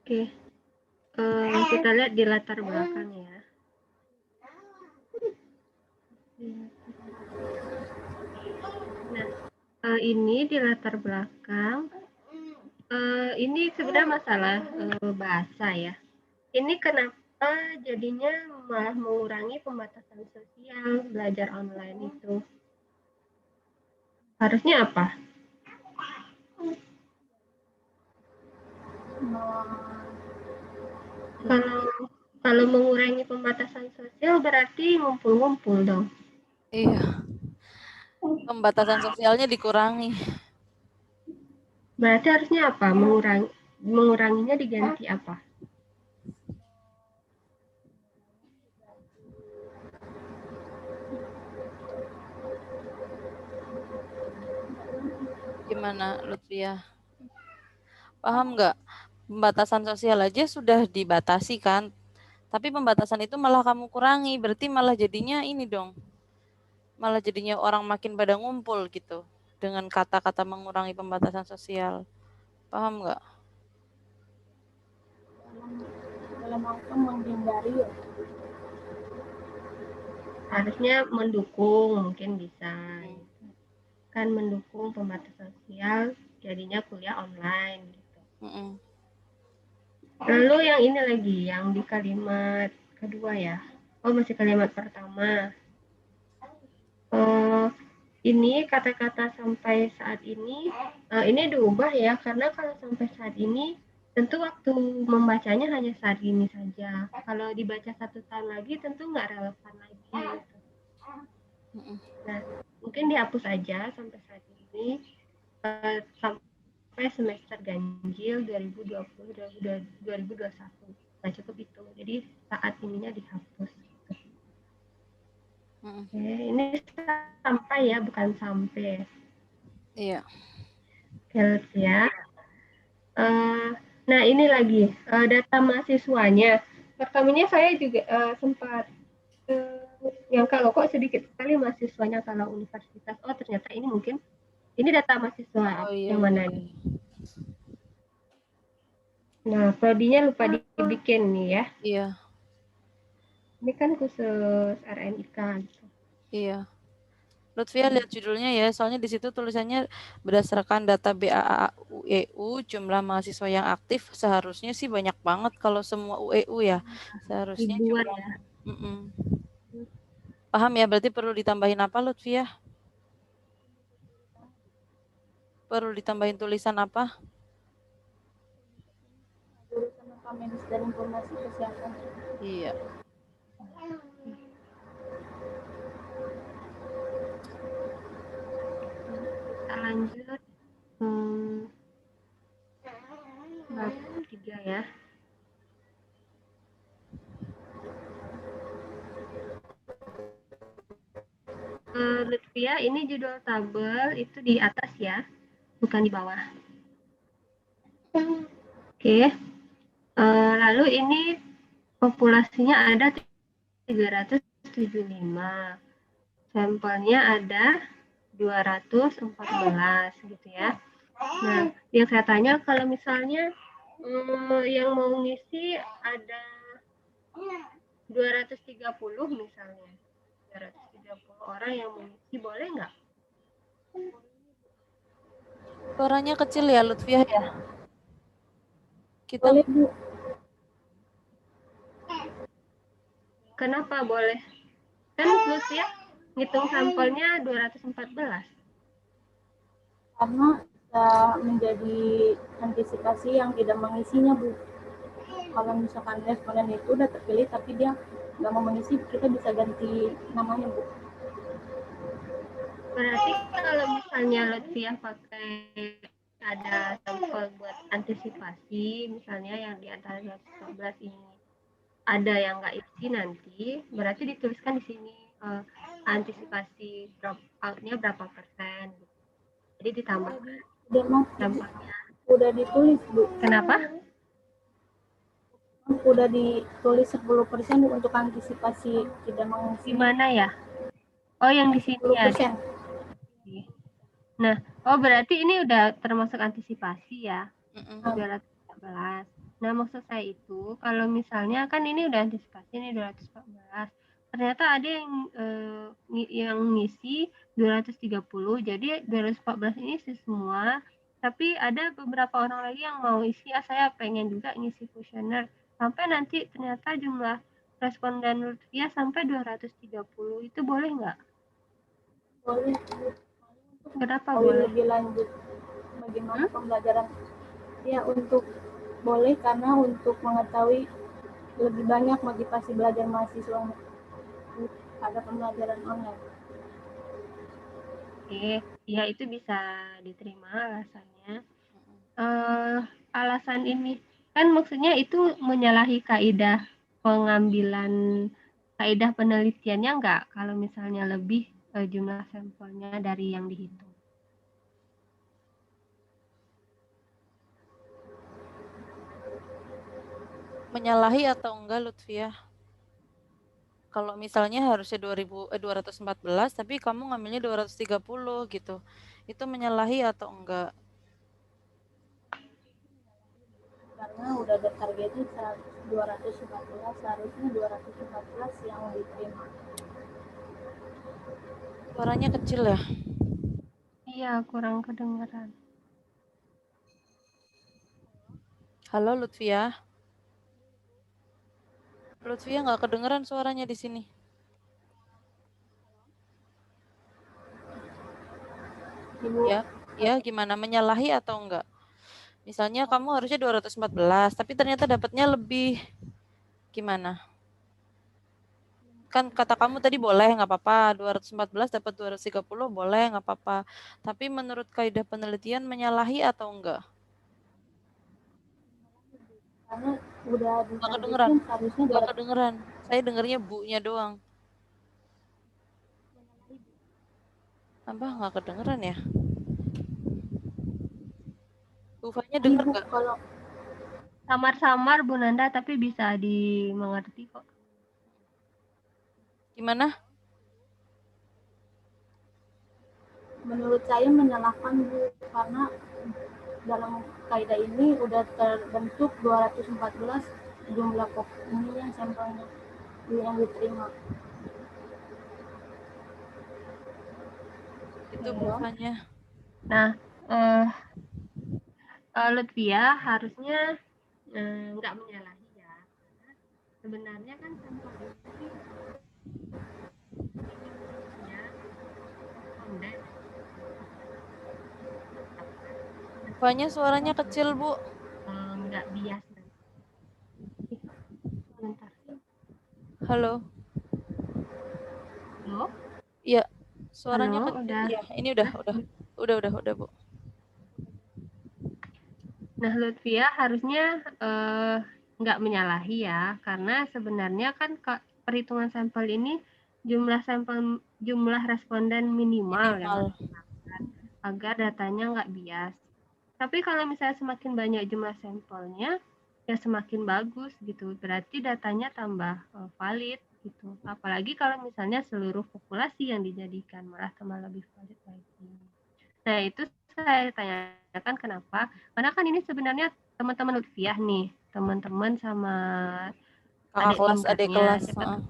Oke. Kita lihat di latar belakang ya. Nah, ini di latar belakang. Ini sebenarnya masalah bahasa ya. Ini kenapa jadinya malah mengurangi pembatasan sosial belajar online itu? Harusnya apa? Kalau mengurangi pembatasan sosial berarti ngumpul-ngumpul dong. Iya. Pembatasan sosialnya dikurangi. Berarti harusnya apa? Menguranginya diganti apa? Gimana Lutfia? Paham nggak? Pembatasan sosial aja sudah dibatasi kan? Tapi pembatasan itu malah kamu kurangi. Berarti malah jadinya ini dong. Malah jadinya orang makin pada ngumpul gitu. Dengan kata-kata mengurangi pembatasan sosial. Paham nggak? Dalam rangka menghindari ya. Harusnya mendukung, mungkin bisa. Kan mendukung pembatasan sosial, jadinya kuliah online gitu. Lalu yang ini lagi, yang di kalimat kedua ya. Oh, masih kalimat pertama. Ini kata-kata sampai saat ini diubah ya, karena kalau sampai saat ini tentu waktu membacanya hanya saat ini saja. Kalau dibaca 1 tahun lagi tentu nggak relevan lagi. Gitu. Nah, mungkin dihapus aja sampai saat ini, sampai semester ganjil 2020-2021. Nah, cukup itu. Jadi saat ininya dihapus. Oke, ini sampai ya, bukan sampai. Iya. Oke, ya. Nah, ini lagi data mahasiswanya. Pertamanya saya juga sempat yang kalau kok sedikit sekali mahasiswanya kalau universitas. Oh, ternyata ini mungkin ini data mahasiswa Oh iya. yang mana nih? Nah, prodinya lupa dibikin nih ya. Iya. Ini kan khusus RNIK gitu. Iya. Lutfia lihat judulnya ya, soalnya di situ tulisannya berdasarkan data BAA UEU jumlah mahasiswa yang aktif seharusnya sih banyak banget kalau semua UEU ya. Seharusnya Ribuan jumlah. ya. Paham ya, berarti perlu ditambahin apa Lutfia? Perlu ditambahin tulisan apa? Jurusan Medis dan Informasi Kesehatan. Iya. Kita lanjut bab 3 ya. Lutfia, ini judul tabel itu di atas ya, bukan di bawah. Oke. Lalu ini populasinya ada 375. Sampelnya ada 214 gitu ya. Nah, yang saya tanya kalau misalnya yang mau ngisi ada 230 misalnya. 230 orang yang mengisi, boleh nggak? Suaranya kecil ya Lutfia ya? Kita Boleh, Bu. Kenapa boleh? Kan Lutfia ngitung sampelnya 214. Karena menjadi antisipasi yang tidak mengisinya, Bu. Kalau misalkan responden itu udah terpilih tapi dia nggak mau mengisi, kita bisa ganti namanya, Bu. Berarti kalau misalnya Lutfia pakai ada sampel buat antisipasi, misalnya yang di antara 214 ini ada yang nggak isi nanti, berarti dituliskan di sini antisipasi drop out-nya berapa persen. Jadi ditambahkan. Udah ditulis, Bu. Kenapa? Udah ditulis 10% untuk antisipasi tidak mengisi. Di mana ya? Oh, yang di sini ya. 10%. Nah, berarti ini udah termasuk antisipasi ya. 214. Nah, maksud saya itu kalau misalnya kan ini udah antisipasi ini 214. Ternyata ada yang ngisi 230. Jadi 214 ini sih semua. Tapi ada beberapa orang lagi yang mau isi, saya pengen juga ngisi kuesioner. Sampai nanti ternyata jumlah responden Lutfia sampai 230. Itu boleh nggak? Boleh. Kenapa boleh? Lebih lanjut bagaimana pembelajaran? Ya, untuk boleh karena untuk mengetahui lebih banyak motivasi belajar mahasiswa pada pembelajaran online. Oke, ya itu bisa diterima alasannya. Alasan ini kan maksudnya itu menyalahi kaidah pengambilan, kaidah penelitiannya enggak kalau misalnya lebih jumlah sampelnya dari yang dihitung. menyalahi atau enggak Lutfia? Kalau misalnya harusnya 214 tapi kamu ngambilnya 230 gitu. Itu menyalahi atau enggak? Karena udah ada targetnya 214, seharusnya 214 yang diterima. Suaranya kecil ya? Iya, kurang kedengaran. Halo Lutfia. Lutfia nggak kedengeran suaranya di sini. Ibu. Ya gimana, menyalahi atau enggak? Misalnya kamu harusnya 214, tapi ternyata dapatnya lebih. Gimana? Kan kata kamu tadi boleh, nggak apa-apa. 214 dapat 230 boleh, nggak apa-apa. Tapi menurut kaidah penelitian menyalahi atau enggak? Karena udah Nggak kedengeran. ditargetin harusnya Nggak kedengeran. Saya dengernya bu-nya doang. Apa nggak kedengeran ya? Bufanya denger Ibu nggak? kalau Samar-samar Bu Nanda, tapi bisa dimengerti kok. Gimana? menurut saya menyalahkan Bu, karena dalam kaidah ini udah terbentuk 214 jumlah ini yang sampelnya yang diterima. Itu bufanya. Nah, Lutfia harusnya nggak menyalahi ya. Karena sebenarnya kan sampel ini ya responden. Bufanya suaranya kecil, Bu. Nggak bias. Bentar. Halo. Halo? Iya, suaranya Halo, kecil. udah. Iya, ini udah, Bu. Nah, Lutfia harusnya nggak menyalahi ya, karena sebenarnya kan perhitungan sampel ini jumlah responden minimal. Yang harus dilakukan agar datanya nggak bias. Tapi kalau misalnya semakin banyak jumlah sampelnya, ya semakin bagus gitu. Berarti datanya tambah valid gitu. Apalagi kalau misalnya seluruh populasi yang dijadikan malah tambah lebih valid lagi. Nah, itu saya tanyakan kenapa? Karena kan ini sebenarnya teman-teman Lutfiah nih, teman-teman sama Kakak kelas, adik kelas. siapa tahu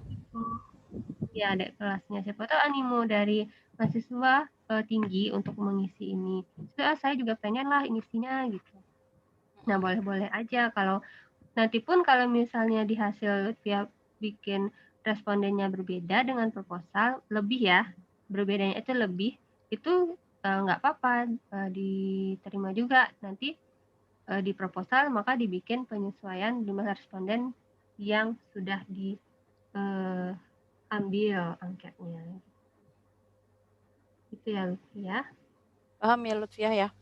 ya adik kelasnya, siapa tahu animo dari mahasiswa tinggi untuk mengisi ini. Saya juga pengen lah ngisinya gitu. Nah, boleh-boleh aja kalau nanti pun kalau misalnya di hasil Lutfiah bikin respondennya berbeda dengan proposal, lebih ya, berbedanya itu lebih, itu nggak apa-apa, diterima juga nanti di proposal, maka dibikin penyesuaian jumlah responden yang sudah diambil angketnya. Itu ya Lutfiah. Paham ya Lutfiah ya.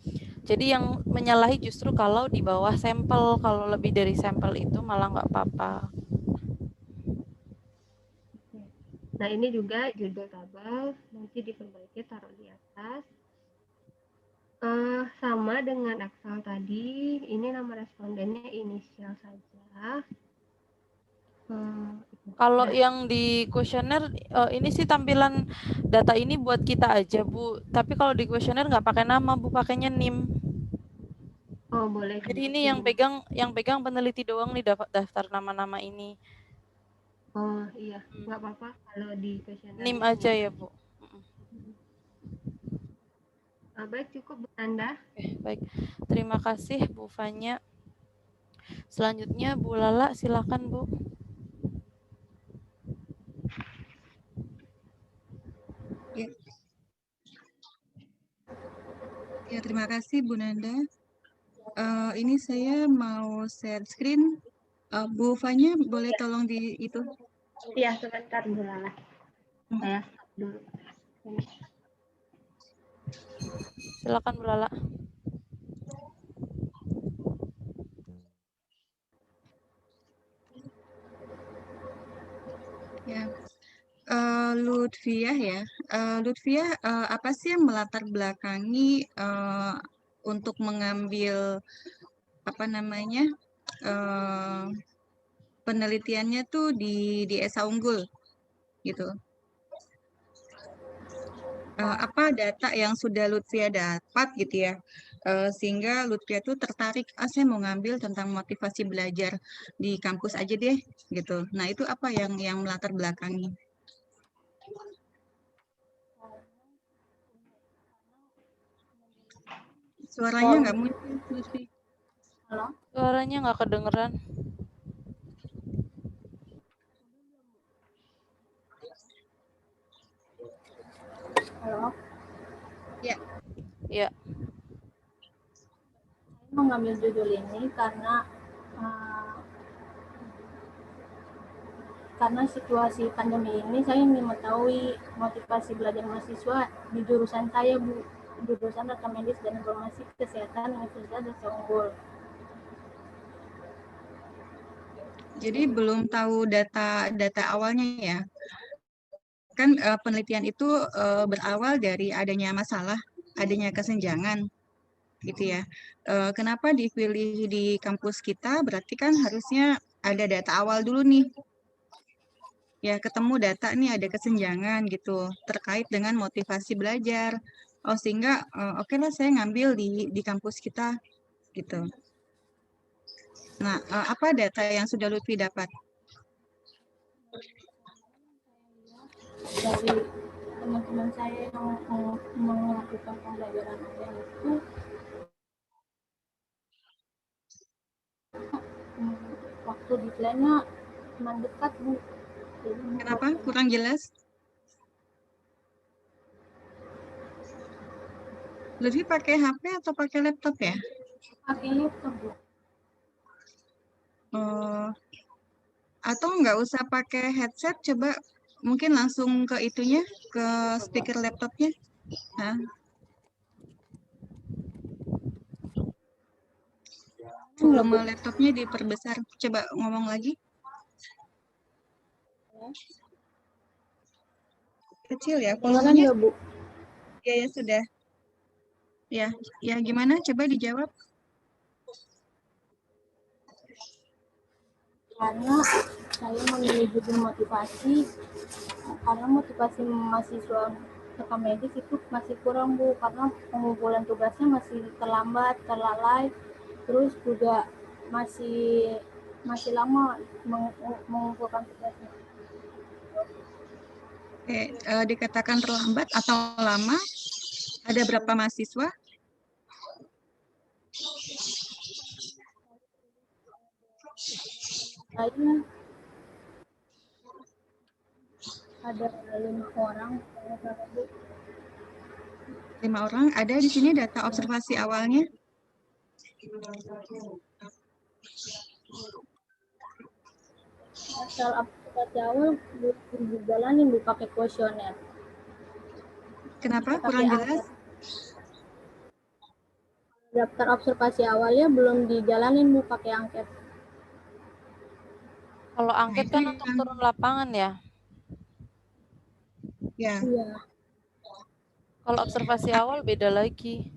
Jadi yang menyalahi justru kalau di bawah sampel, kalau lebih dari sampel itu malah nggak apa-apa. Nah, ini juga judul tabel, nanti diperbaiki taruh di atas. Sama dengan Excel tadi, ini nama respondennya inisial saja. Kalau yang di kuesioner ini sih tampilan data ini buat kita aja Bu. Tapi kalau di kuesioner nggak pakai nama Bu, pakainya NIM. Oh boleh. Jadi ini yang pegang peneliti doang nih daftar nama-nama ini. Oh iya, nggak apa-apa kalau di kuesioner. NIM aja ya Bu. Baik, cukup Bu Nanda. Oke, baik. Terima kasih Bu Fanya. Selanjutnya Bu Lala, silakan Bu. Ya, terima kasih Bu Nanda. Ini saya mau share screen. Bu Fanya boleh tolong di itu? Iya, sebentar Bu Lala. Saya stop dulu. Silakan Bu Lala. Ya, Lutfiah ya. Lutfiah, apa sih yang melatar belakangi untuk mengambil apa namanya penelitiannya tuh di ESA Unggul gitu? Apa data yang sudah Lutfiah dapat gitu ya, sehingga Lutfiah tuh tertarik, saya mau ngambil tentang motivasi belajar di kampus aja deh gitu. Nah, itu apa yang melatar belakangi? Suaranya nggak muncul, Lutfi. Halo? Suaranya nggak kedengeran. Halo, Ya, Ya, saya mengambil judul ini uh, karena situasi pandemi ini saya ingin mengetahui motivasi belajar mahasiswa di jurusan saya, Bu, jurusan Rekam Medis dan Informasi Kesehatan Universitas Desa Unggul. jadi belum tahu data awalnya ya. Kan penelitian itu berawal dari adanya masalah, adanya kesenjangan gitu ya. Kenapa dipilih di kampus kita? Berarti kan harusnya ada data awal dulu nih. Ya, ketemu data nih ada kesenjangan gitu terkait dengan motivasi belajar. Oh, sehingga oke lah saya ngambil di kampus kita gitu. Nah, apa data yang sudah Lutfi dapat? Dari teman-teman saya yang melakukan pembelajaran online itu waktu deadline-nya mendekat, Bu. Jadi Kenapa? Kurang jelas? Lutfi pakai HP atau pakai laptop ya? pakai laptop, Bu. Atau nggak usah pakai headset, coba mungkin langsung ke itunya, ke speaker laptopnya. Nah, volume laptopnya diperbesar. Coba ngomong lagi. Kecil ya volumenya? Bu? Ya, ya sudah. Ya gimana? Coba dijawab. Karena saya memilih judul motivasi, karena motivasi mahasiswa rekam medis itu masih kurang, Bu, karena pengumpulan tugasnya masih terlambat, terlalai, terus juga masih lama mengumpulkan tugasnya. Oke, dikatakan terlambat atau lama? Ada berapa mahasiswa? Saya ada 5 orang. 5 orang. Ada di sini data observasi awalnya? Asal aplikasi awal belum dijalanin, Bu, pakai kuesioner. Kenapa? Kurang jelas? Daftar observasi awalnya belum dijalanin, Bu, pakai angket. kalau angket kan untuk turun lapangan ya. Ya. Iya. Kalau observasi awal beda lagi.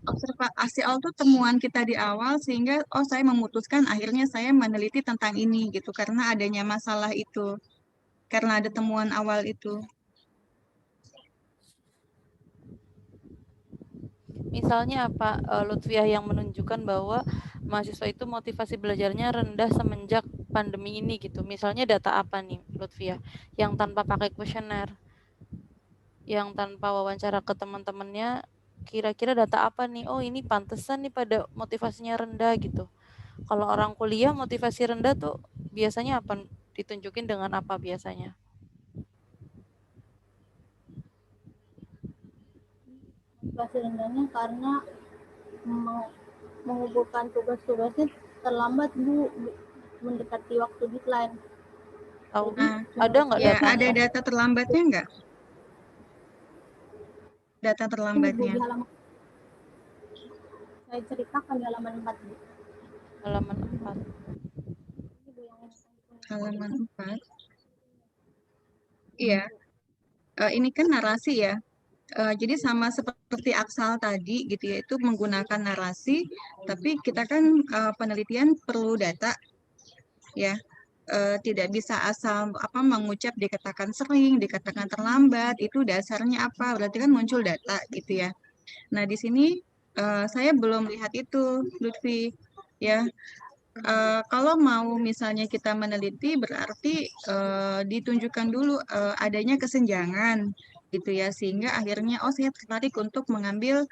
Observasi awal itu temuan kita di awal sehingga saya memutuskan akhirnya saya meneliti tentang ini gitu karena adanya masalah itu. Karena ada temuan awal itu. Misalnya apa, Lutfiah, yang menunjukkan bahwa mahasiswa itu motivasi belajarnya rendah semenjak pandemi ini gitu. Misalnya data apa nih, Lutfiah? Yang tanpa pakai kuesioner, yang tanpa wawancara ke teman-temannya, kira-kira data apa nih? Oh, ini pantesan nih pada motivasinya rendah gitu. Kalau orang kuliah motivasi rendah tuh biasanya apa? Ditunjukin dengan apa biasanya? Motivasi rendahnya karena mengumpulkan tugas-tugasnya terlambat, Bu, mendekati waktu deadline. Tahu? Jadi, Ada nggak Ya, datanya? ada data terlambatnya nggak? Data ini, Bu, terlambatnya. di halaman, saya ceritakan di halaman 4, Bu. Halaman 4. Halaman 4. Iya. Ini kan narasi ya. Jadi sama seperti Aksal tadi gitu ya, itu menggunakan narasi, tapi kita kan penelitian perlu data ya. Tidak bisa asal mengucap dikatakan sering, dikatakan terlambat, itu dasarnya apa? Berarti kan muncul data gitu ya. Nah, di sini saya belum lihat itu, Lutfi ya. Kalau mau misalnya kita meneliti berarti ditunjukkan dulu adanya kesenjangan gitu ya, sehingga akhirnya saya tertarik untuk mengambil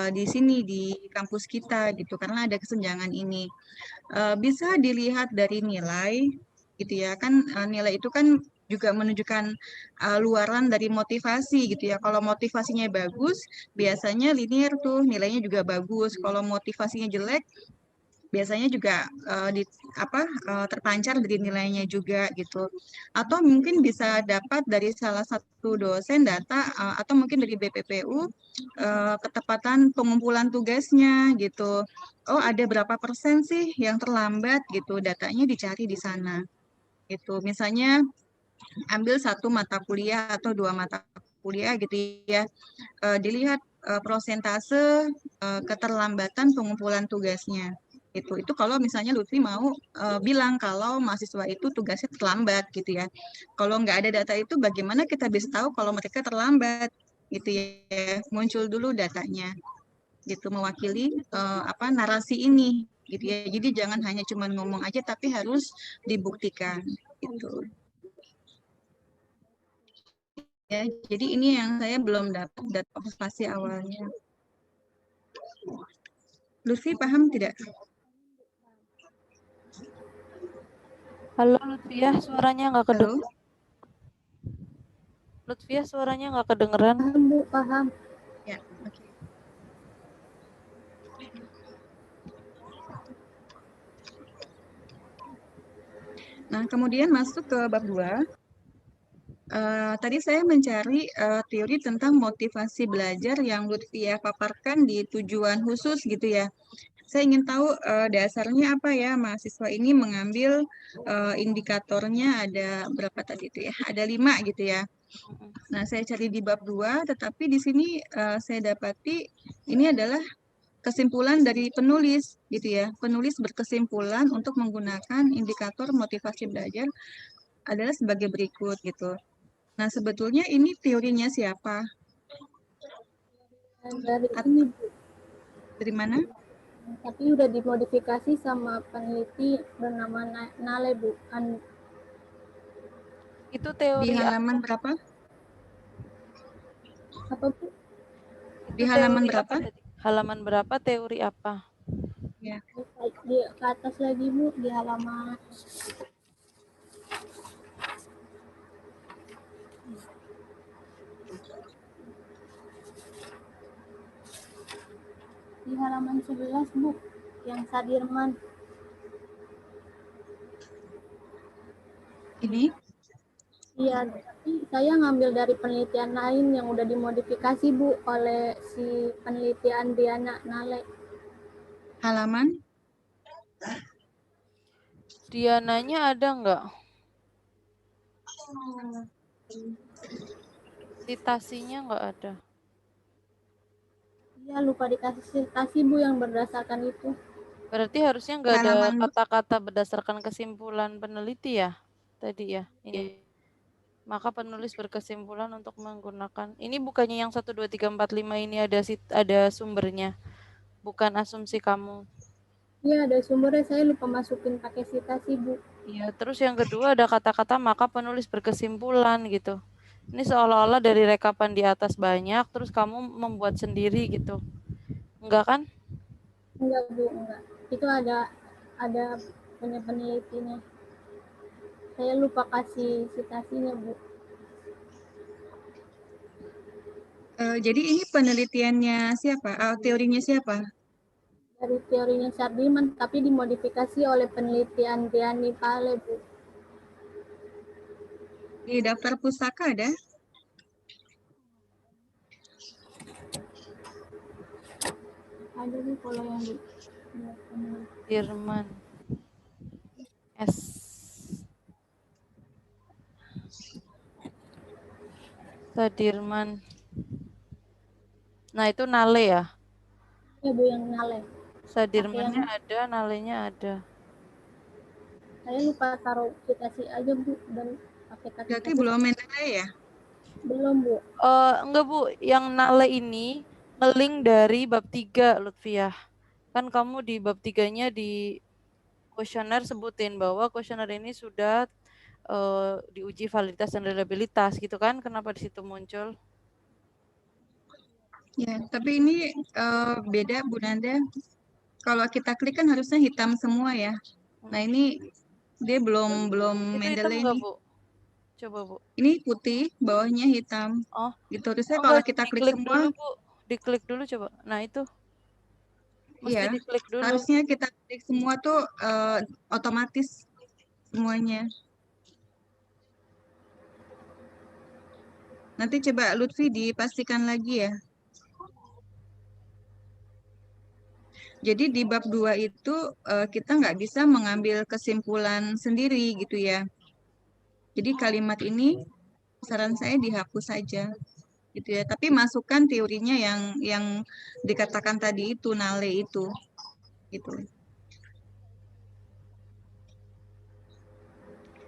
di sini di kampus kita gitu karena ada kesenjangan ini. Bisa dilihat dari nilai gitu ya kan, nilai itu kan juga menunjukkan luaran dari motivasi gitu ya. Kalau motivasinya bagus, biasanya linear tuh nilainya juga bagus. Kalau motivasinya jelek, biasanya juga terpancar dari nilainya juga gitu. Atau mungkin bisa dapat dari salah satu dosen data atau mungkin dari BPPU ketepatan pengumpulan tugasnya gitu. Oh, ada berapa persen sih yang terlambat gitu, datanya dicari di sana. Gitu. Misalnya ambil satu mata kuliah atau dua mata kuliah gitu ya. Dilihat prosentase keterlambatan pengumpulan tugasnya. Itu kalau misalnya Lutfi mau bilang kalau mahasiswa itu tugasnya terlambat gitu ya. Kalau nggak ada data itu bagaimana kita bisa tahu kalau mereka terlambat gitu ya. Muncul dulu datanya gitu mewakili narasi ini gitu ya. Jadi jangan hanya cuma ngomong aja tapi harus dibuktikan gitu. Ya, jadi ini yang saya belum dapat data observasi awalnya. Lutfi paham tidak? Halo Lutfiah, suaranya nggak Halo? kedengeran. Lutfiah, suaranya nggak kedengeran. Paham, Bu, paham. Ya, oke. Nah, kemudian masuk ke bab 2. Tadi saya mencari teori tentang motivasi belajar yang Lutfiah paparkan di tujuan khusus gitu ya. Saya ingin tahu dasarnya apa ya mahasiswa ini mengambil indikatornya ada berapa tadi itu ya? Ada 5 gitu ya. Nah, saya cari di bab 2, tetapi di sini saya dapati ini adalah kesimpulan dari penulis gitu ya. Penulis berkesimpulan untuk menggunakan indikator motivasi belajar adalah sebagai berikut gitu. Nah, sebetulnya ini teorinya siapa? Dari ini, Bu. Dari mana? Tapi udah dimodifikasi sama peneliti bernama Nale, Bu. Itu Di teori halaman berapa? Apa, Bu? Di halaman teori berapa? apa tadi? Halaman berapa? Teori apa? Ya. Di ke atas lagi, Bu, di halaman di halaman 11, Bu, yang Sadirman. Ini? Iya, tapi saya ngambil dari penelitian lain yang udah dimodifikasi, Bu, oleh si penelitian Diana Nale. Halaman? Diananya ada nggak? Citasinya nggak ada. Iya, lupa dikasih citasi, Bu, yang berdasarkan itu. Berarti harusnya nggak ada Halaman kata-kata berdasarkan kesimpulan peneliti ya? Tadi ya? Ini. Maka penulis berkesimpulan untuk menggunakan. Ini bukannya yang 1, 2, 3, 4, 5 ini ada sumbernya. Bukan asumsi kamu. Iya, ada sumbernya, saya lupa masukin pakai citasi, Bu. Iya, terus yang kedua ada kata-kata maka penulis berkesimpulan gitu. Ini seolah-olah dari rekapan di atas banyak, terus kamu membuat sendiri gitu. Enggak kan? Enggak, Bu, enggak. Itu ada punya penelitinya. Saya lupa kasih citasinya, Bu. jadi ini penelitiannya siapa? Teorinya siapa? Dari teorinya Sadirman, tapi dimodifikasi oleh penelitian Diani Pale, Bu. Di daftar pustaka ada? Ada, Bu, kalau yang di Dirman S. Sadirman. Nah, itu Nale ya? Ya, Bu, yang Nale. Sadirmannya ada, Nalenya ada. Saya lupa taruh citasi aja, Bu, dan pakai kata. Berarti belum Nale ya? Belum, Bu. Enggak, Bu. Yang Nale ini ngeling dari bab 3, Lutfiah. Kan kamu di bab 3-nya di kuesioner sebutin bahwa kuesioner ini sudah diuji validitas dan reliabilitas gitu kan? Kenapa di situ muncul? Ya, tapi ini beda Bu Nanda. Kalau kita klik kan harusnya hitam semua ya. Nah, ini dia belum Itu Mendeley hitam enggak, nih. Bu? coba Bu? Ini putih, bawahnya hitam. Oh. Gitu. Terusnya kalau Enggak, kita klik diklik semua, dulu Bu. Diklik dulu coba. Nah itu. Mesti iya, diklik dulu. harusnya kita klik semua tuh otomatis semuanya. Nanti coba Lutfi dipastikan lagi ya. Jadi di bab 2 itu kita nggak bisa mengambil kesimpulan sendiri gitu ya. Jadi kalimat ini saran saya dihapus saja gitu ya. Tapi masukkan teorinya yang dikatakan tadi itu, Nale itu gitu.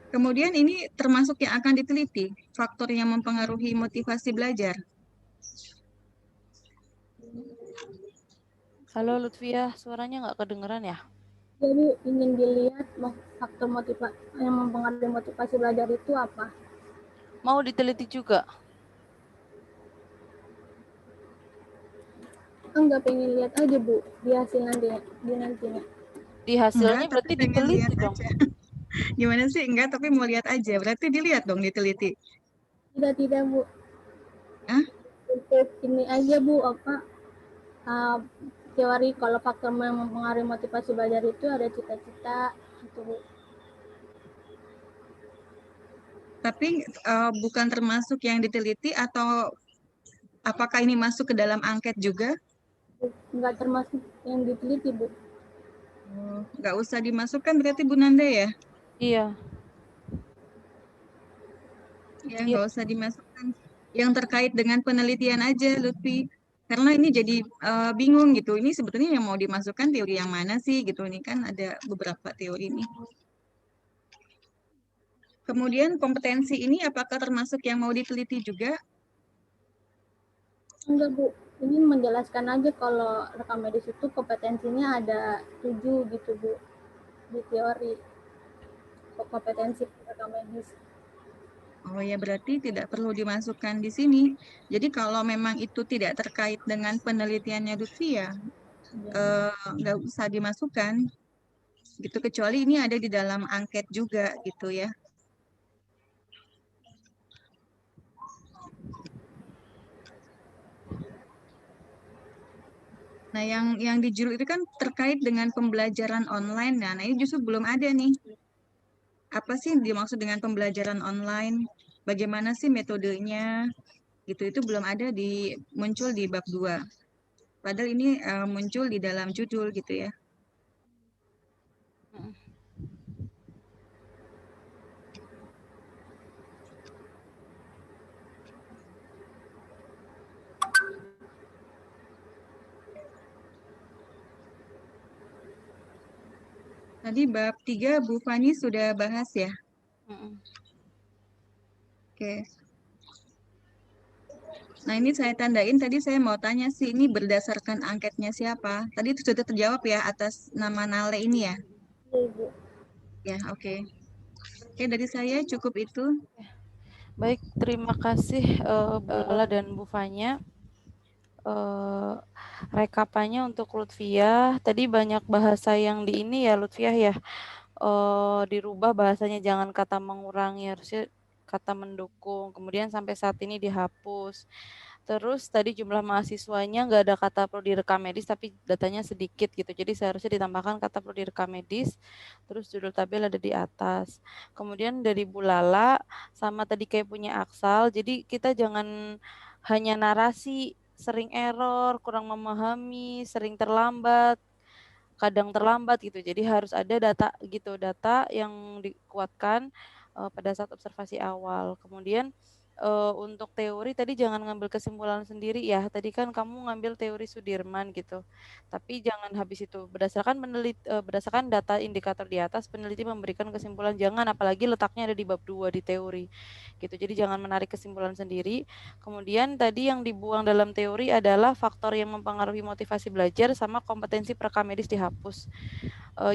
Kemudian ini termasuk yang akan diteliti, faktor yang mempengaruhi motivasi belajar. Halo Lutfiah, suaranya nggak kedengeran ya? Jadi ingin dilihat faktor yang mempengaruhi motivasi belajar itu apa? Mau diteliti juga? Enggak, pengen lihat aja Bu di hasil nantinya. Di hasilnya Enggak, berarti tapi pengen diteliti lihat dong. aja. Gimana sih? Enggak, tapi mau lihat aja. Berarti dilihat dong, diteliti. Tidak Bu. Hah? Untuk ini aja Bu, teori kalau faktor yang mempengaruhi motivasi belajar itu ada cita-cita gitu Bu. Tapi bukan termasuk yang diteliti atau apakah ini masuk ke dalam angket juga? Enggak termasuk yang diteliti Bu. Nggak usah dimasukkan berarti Bu Nanda ya? Iya. Ya, nggak usah dimasukkan. Yang terkait dengan penelitian aja, Lutfi. Karena ini jadi bingung gitu. Ini sebetulnya yang mau dimasukkan teori yang mana sih gitu. Ini kan ada beberapa teori nih. Kemudian kompetensi ini apakah termasuk yang mau diteliti juga? Enggak Bu, ini menjelaskan aja kalau rekam medis itu kompetensinya ada 7 gitu Bu di teori kompetensi rekam medis. Oh ya, berarti tidak perlu dimasukkan di sini. Jadi kalau memang itu tidak terkait dengan penelitiannya Lutfi ya, nggak usah dimasukkan. Gitu, kecuali ini ada di dalam angket juga gitu ya. Nah, yang di judul itu kan terkait dengan pembelajaran online. Nah, ini justru belum ada nih. Apa sih yang dimaksud dengan pembelajaran online? Bagaimana sih metodenya? Gitu, itu belum ada muncul di bab 2. Padahal ini muncul di dalam judul gitu ya. Tadi bab 3 Bu Fani sudah bahas ya? Oke. Nah, ini saya tandain, tadi saya mau tanya sih, ini berdasarkan angketnya siapa? Tadi itu sudah terjawab ya atas nama Nale ini ya? Ya, oke. Oke, dari saya cukup itu. Baik, terima kasih Bu Lala dan Bu Fanya. Rekapannya untuk Lutfiah, tadi banyak bahasa yang di ini ya Lutfiah ya, dirubah bahasanya, jangan kata mengurangi, harusnya kata mendukung, kemudian sampai saat ini dihapus. Terus tadi jumlah mahasiswanya nggak ada kata perlu direkam medis, tapi datanya sedikit gitu, jadi seharusnya ditambahkan kata perlu direkam medis, terus judul tabel ada di atas. Kemudian dari Bu Lala, sama tadi kayak punya Aksal, jadi kita jangan hanya narasi, sering error, kurang memahami, sering terlambat, kadang terlambat gitu. Jadi harus ada data gitu, data yang dikuatkan pada saat observasi awal. Kemudian untuk teori tadi jangan ngambil kesimpulan sendiri ya. Tadi kan kamu ngambil teori Sudirman gitu. Tapi jangan habis itu berdasarkan data indikator di atas, peneliti memberikan kesimpulan, jangan, apalagi letaknya ada di bab 2 di teori. Gitu. Jadi jangan menarik kesimpulan sendiri. Kemudian tadi yang dibuang dalam teori adalah faktor yang mempengaruhi motivasi belajar sama kompetensi perekam medis dihapus.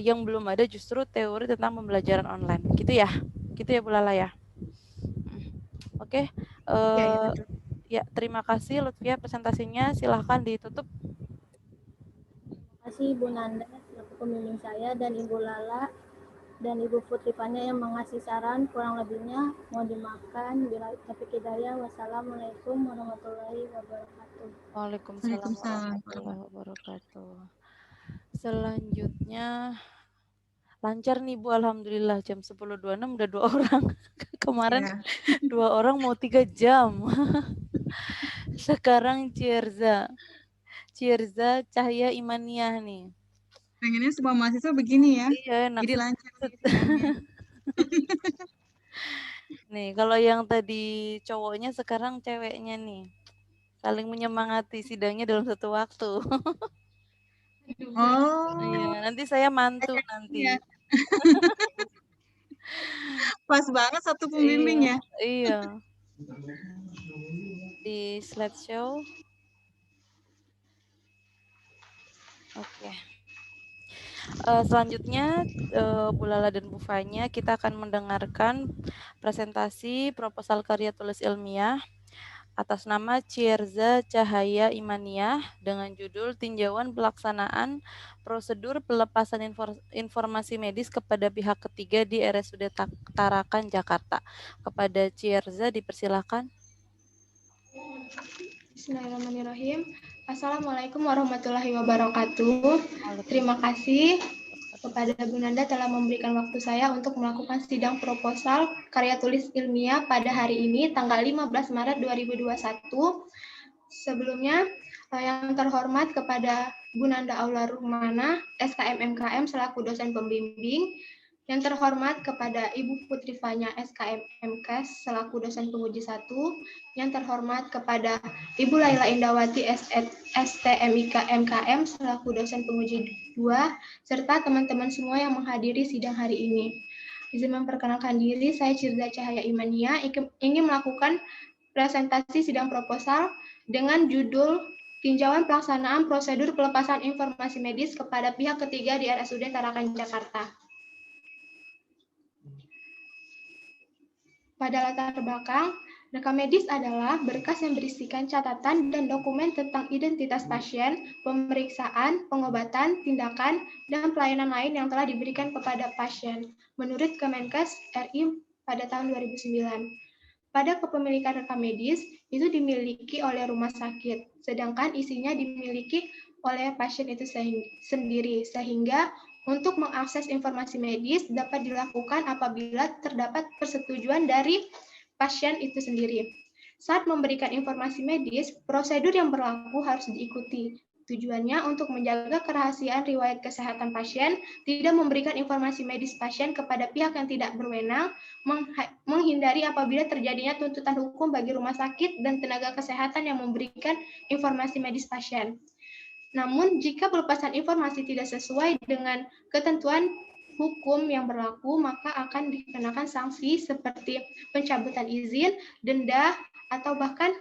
Yang belum ada justru teori tentang pembelajaran online. Gitu ya. Gitu ya Bu Lala ya. Oke, ya terima kasih Lutfiah presentasinya, silahkan ditutup. Terima kasih Bu Nanda selaku pembimbing saya dan Ibu Lala dan Ibu Putri Fanya yang mengasih saran. Kurang lebihnya mohon dimaafkan. Bila taufiq hidayah. Wassalamualaikum warahmatullahi wabarakatuh. Waalaikumsalam warahmatullahi wabarakatuh. Selanjutnya lancar nih Bu, alhamdulillah jam 10.26 udah 2 orang. Kemarin Ya. 2 orang mau 3 jam. Sekarang Cirza Cahya Imaniah nih. Pengennya semua mahasiswa begini ya. Iya, enak. Jadi lancar sidangnya. Nih, kalau yang tadi cowoknya sekarang ceweknya nih. Saling menyemangati sidangnya dalam satu waktu. Oh, Iya, nanti saya mantu nanti. iya. Pas banget satu pembimbing ya. Iya. Di slideshow. Oke. Selanjutnya Bu Lala dan Bu Fanya, kita akan mendengarkan presentasi proposal karya tulis ilmiah atas nama Cirza Cahaya Imaniah dengan judul Tinjauan Pelaksanaan Prosedur Pelepasan Informasi Medis kepada Pihak Ketiga di RSUD Tarakan, Jakarta. Kepada Cirza dipersilakan. Bismillahirrahmanirrahim. Assalamualaikum warahmatullahi wabarakatuh. Terima kasih kepada Bu Nanda telah memberikan waktu saya untuk melakukan sidang proposal karya tulis ilmiah pada hari ini, tanggal 15 Maret 2021. Sebelumnya, yang terhormat kepada Bu Nanda Aula Rumana, SKM MKM selaku dosen pembimbing, yang terhormat kepada Ibu Putri Fanya, SKM MKes selaku dosen penguji 1, yang terhormat kepada Ibu Laila Indawati, STMIK MKM selaku dosen penguji 2, serta teman-teman semua yang menghadiri sidang hari ini. Izin memperkenalkan diri, saya Cirza Cahaya Imaniah, ingin melakukan presentasi sidang proposal dengan judul Tinjauan Pelaksanaan Prosedur Pelepasan Informasi Medis kepada Pihak Ketiga di RSUD Tarakan, Jakarta. Pada latar belakang, rekam medis adalah berkas yang berisikan catatan dan dokumen tentang identitas pasien, pemeriksaan, pengobatan, tindakan, dan pelayanan lain yang telah diberikan kepada pasien, menurut Kemenkes RI pada tahun 2009. Pada kepemilikan rekam medis, itu dimiliki oleh rumah sakit, sedangkan isinya dimiliki oleh pasien itu sendiri, sehingga untuk mengakses informasi medis dapat dilakukan apabila terdapat persetujuan dari pasien itu sendiri. Saat memberikan informasi medis, prosedur yang berlaku harus diikuti. Tujuannya untuk menjaga kerahasiaan riwayat kesehatan pasien, tidak memberikan informasi medis pasien kepada pihak yang tidak berwenang, menghindari apabila terjadinya tuntutan hukum bagi rumah sakit dan tenaga kesehatan yang memberikan informasi medis pasien. Namun, jika pelepasan informasi tidak sesuai dengan ketentuan hukum yang berlaku, maka akan dikenakan sanksi seperti pencabutan izin, denda, atau bahkan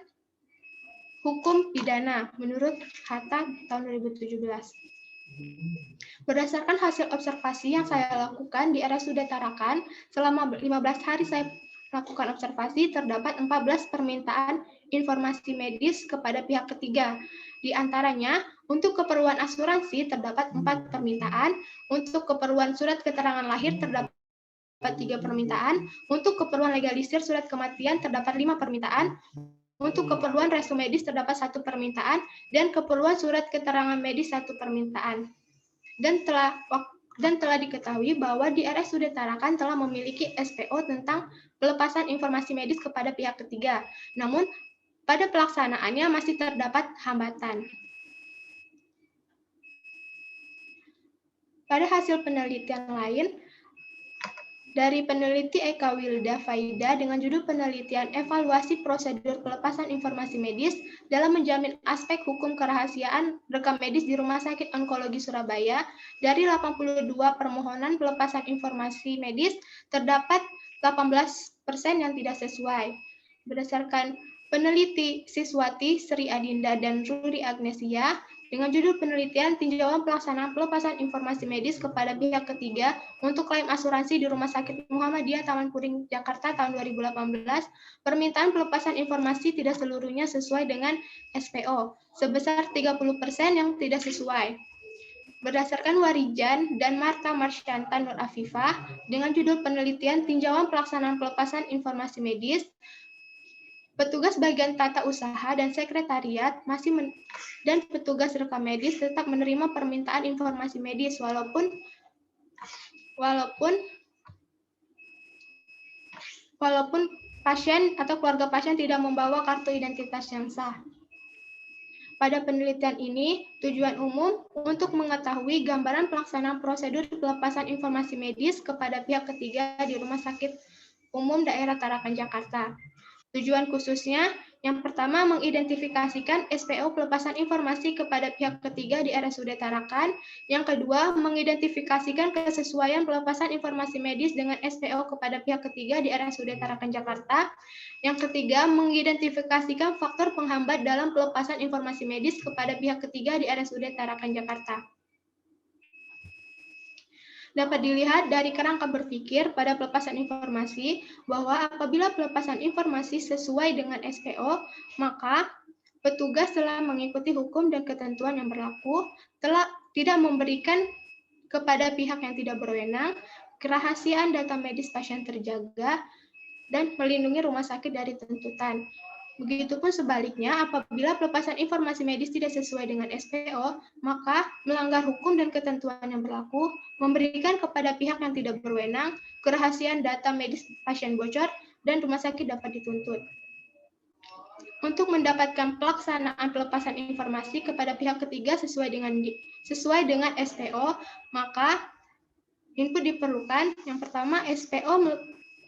hukum pidana menurut Hatta tahun 2017. Berdasarkan hasil observasi yang saya lakukan di RSUD Tarakan, selama 15 hari saya lakukan observasi, terdapat 14 permintaan informasi medis kepada pihak ketiga. Di antaranya, untuk keperluan asuransi terdapat 4 permintaan, untuk keperluan surat keterangan lahir terdapat 3 permintaan, untuk keperluan legalisir surat kematian terdapat 5 permintaan, untuk keperluan resume medis terdapat 1 permintaan, dan keperluan surat keterangan medis 1 permintaan. Dan telah diketahui bahwa di RSUD Tarakan telah memiliki SPO tentang pelepasan informasi medis kepada pihak ketiga. Namun, pada pelaksanaannya masih terdapat hambatan. Pada hasil penelitian lain, dari peneliti Eka Wilda Faida dengan judul penelitian evaluasi prosedur pelepasan informasi medis dalam menjamin aspek hukum kerahasiaan rekam medis di Rumah Sakit Onkologi Surabaya, dari 82 permohonan pelepasan informasi medis terdapat 18% yang tidak sesuai. Berdasarkan peneliti Siswati Sri Adinda dan Ruri Agnesia dengan judul penelitian tinjauan pelaksanaan pelepasan informasi medis kepada pihak ketiga untuk klaim asuransi di Rumah Sakit Muhammadiyah Taman Puring, Jakarta tahun 2018, permintaan pelepasan informasi tidak seluruhnya sesuai dengan SPO, sebesar 30% yang tidak sesuai. berdasarkan Warijan dan Marta Marsyanta Nur Afifah dengan judul penelitian tinjauan pelaksanaan pelepasan informasi medis, petugas bagian tata usaha dan sekretariat dan petugas rekam medis tetap menerima permintaan informasi medis walaupun pasien atau keluarga pasien tidak membawa kartu identitas yang sah. Pada penelitian ini, tujuan umum untuk mengetahui gambaran pelaksanaan prosedur pelepasan informasi medis kepada pihak ketiga di Rumah Sakit Umum Daerah Tarakan, Jakarta. Tujuan khususnya, yang pertama mengidentifikasikan SPO pelepasan informasi kepada pihak ketiga di RSUD Tarakan. Yang kedua, mengidentifikasikan kesesuaian pelepasan informasi medis dengan SPO kepada pihak ketiga di RSUD Tarakan, Jakarta. Yang ketiga, mengidentifikasikan faktor penghambat dalam pelepasan informasi medis kepada pihak ketiga di RSUD Tarakan, Jakarta. Dapat dilihat dari kerangka berpikir pada pelepasan informasi bahwa apabila pelepasan informasi sesuai dengan SPO, maka petugas telah mengikuti hukum dan ketentuan yang berlaku, telah tidak memberikan kepada pihak yang tidak berwenang, kerahasiaan data medis pasien terjaga, dan melindungi rumah sakit dari tuntutan. Begitupun sebaliknya, apabila pelepasan informasi medis tidak sesuai dengan SPO, maka melanggar hukum dan ketentuan yang berlaku, memberikan kepada pihak yang tidak berwenang, kerahasiaan data medis pasien bocor, dan rumah sakit dapat dituntut. Untuk mendapatkan pelaksanaan pelepasan informasi kepada pihak ketiga sesuai dengan SPO, maka input diperlukan. Yang pertama,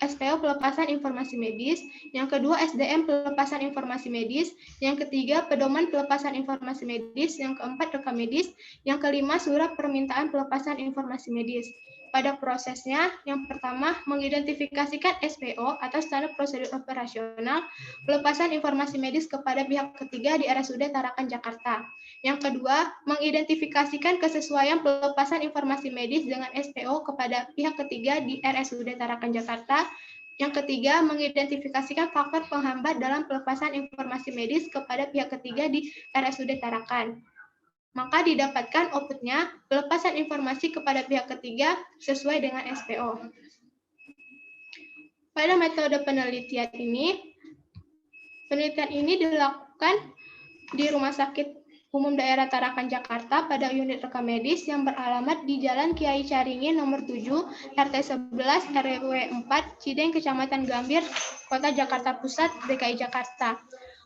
SPO pelepasan informasi medis, yang kedua SDM pelepasan informasi medis, yang ketiga pedoman pelepasan informasi medis, yang keempat rekam medis, yang kelima surat permintaan pelepasan informasi medis. Pada prosesnya, yang pertama mengidentifikasikan SPO atau standar prosedur operasional pelepasan informasi medis kepada pihak ketiga di RSUD Tarakan, Jakarta. Yang kedua, mengidentifikasikan kesesuaian pelepasan informasi medis dengan SPO kepada pihak ketiga di RSUD Tarakan, Jakarta. Yang ketiga, mengidentifikasikan faktor penghambat dalam pelepasan informasi medis kepada pihak ketiga di RSUD Tarakan. Maka didapatkan outputnya pelepasan informasi kepada pihak ketiga sesuai dengan SPO. Pada metode penelitian ini dilakukan di Rumah Sakit Umum Daerah Tarakan, Jakarta pada unit rekam medis yang beralamat di Jalan Kiai Caringin nomor 7, RT 11, RW 4, Cideng, Kecamatan Gambir, Kota Jakarta Pusat, DKI Jakarta.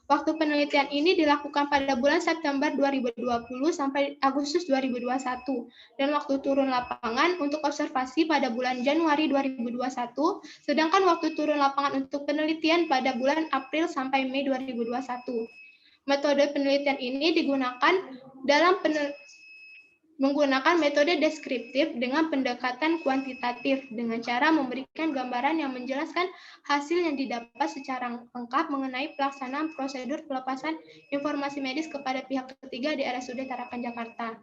Waktu penelitian ini dilakukan pada bulan September 2020 sampai Agustus 2021, dan waktu turun lapangan untuk observasi pada bulan Januari 2021, sedangkan waktu turun lapangan untuk penelitian pada bulan April sampai Mei 2021. Metode penelitian ini digunakan menggunakan metode deskriptif dengan pendekatan kuantitatif dengan cara memberikan gambaran yang menjelaskan hasil yang didapat secara lengkap mengenai pelaksanaan prosedur pelepasan informasi medis kepada pihak ketiga di RSUD Tarakan, Jakarta.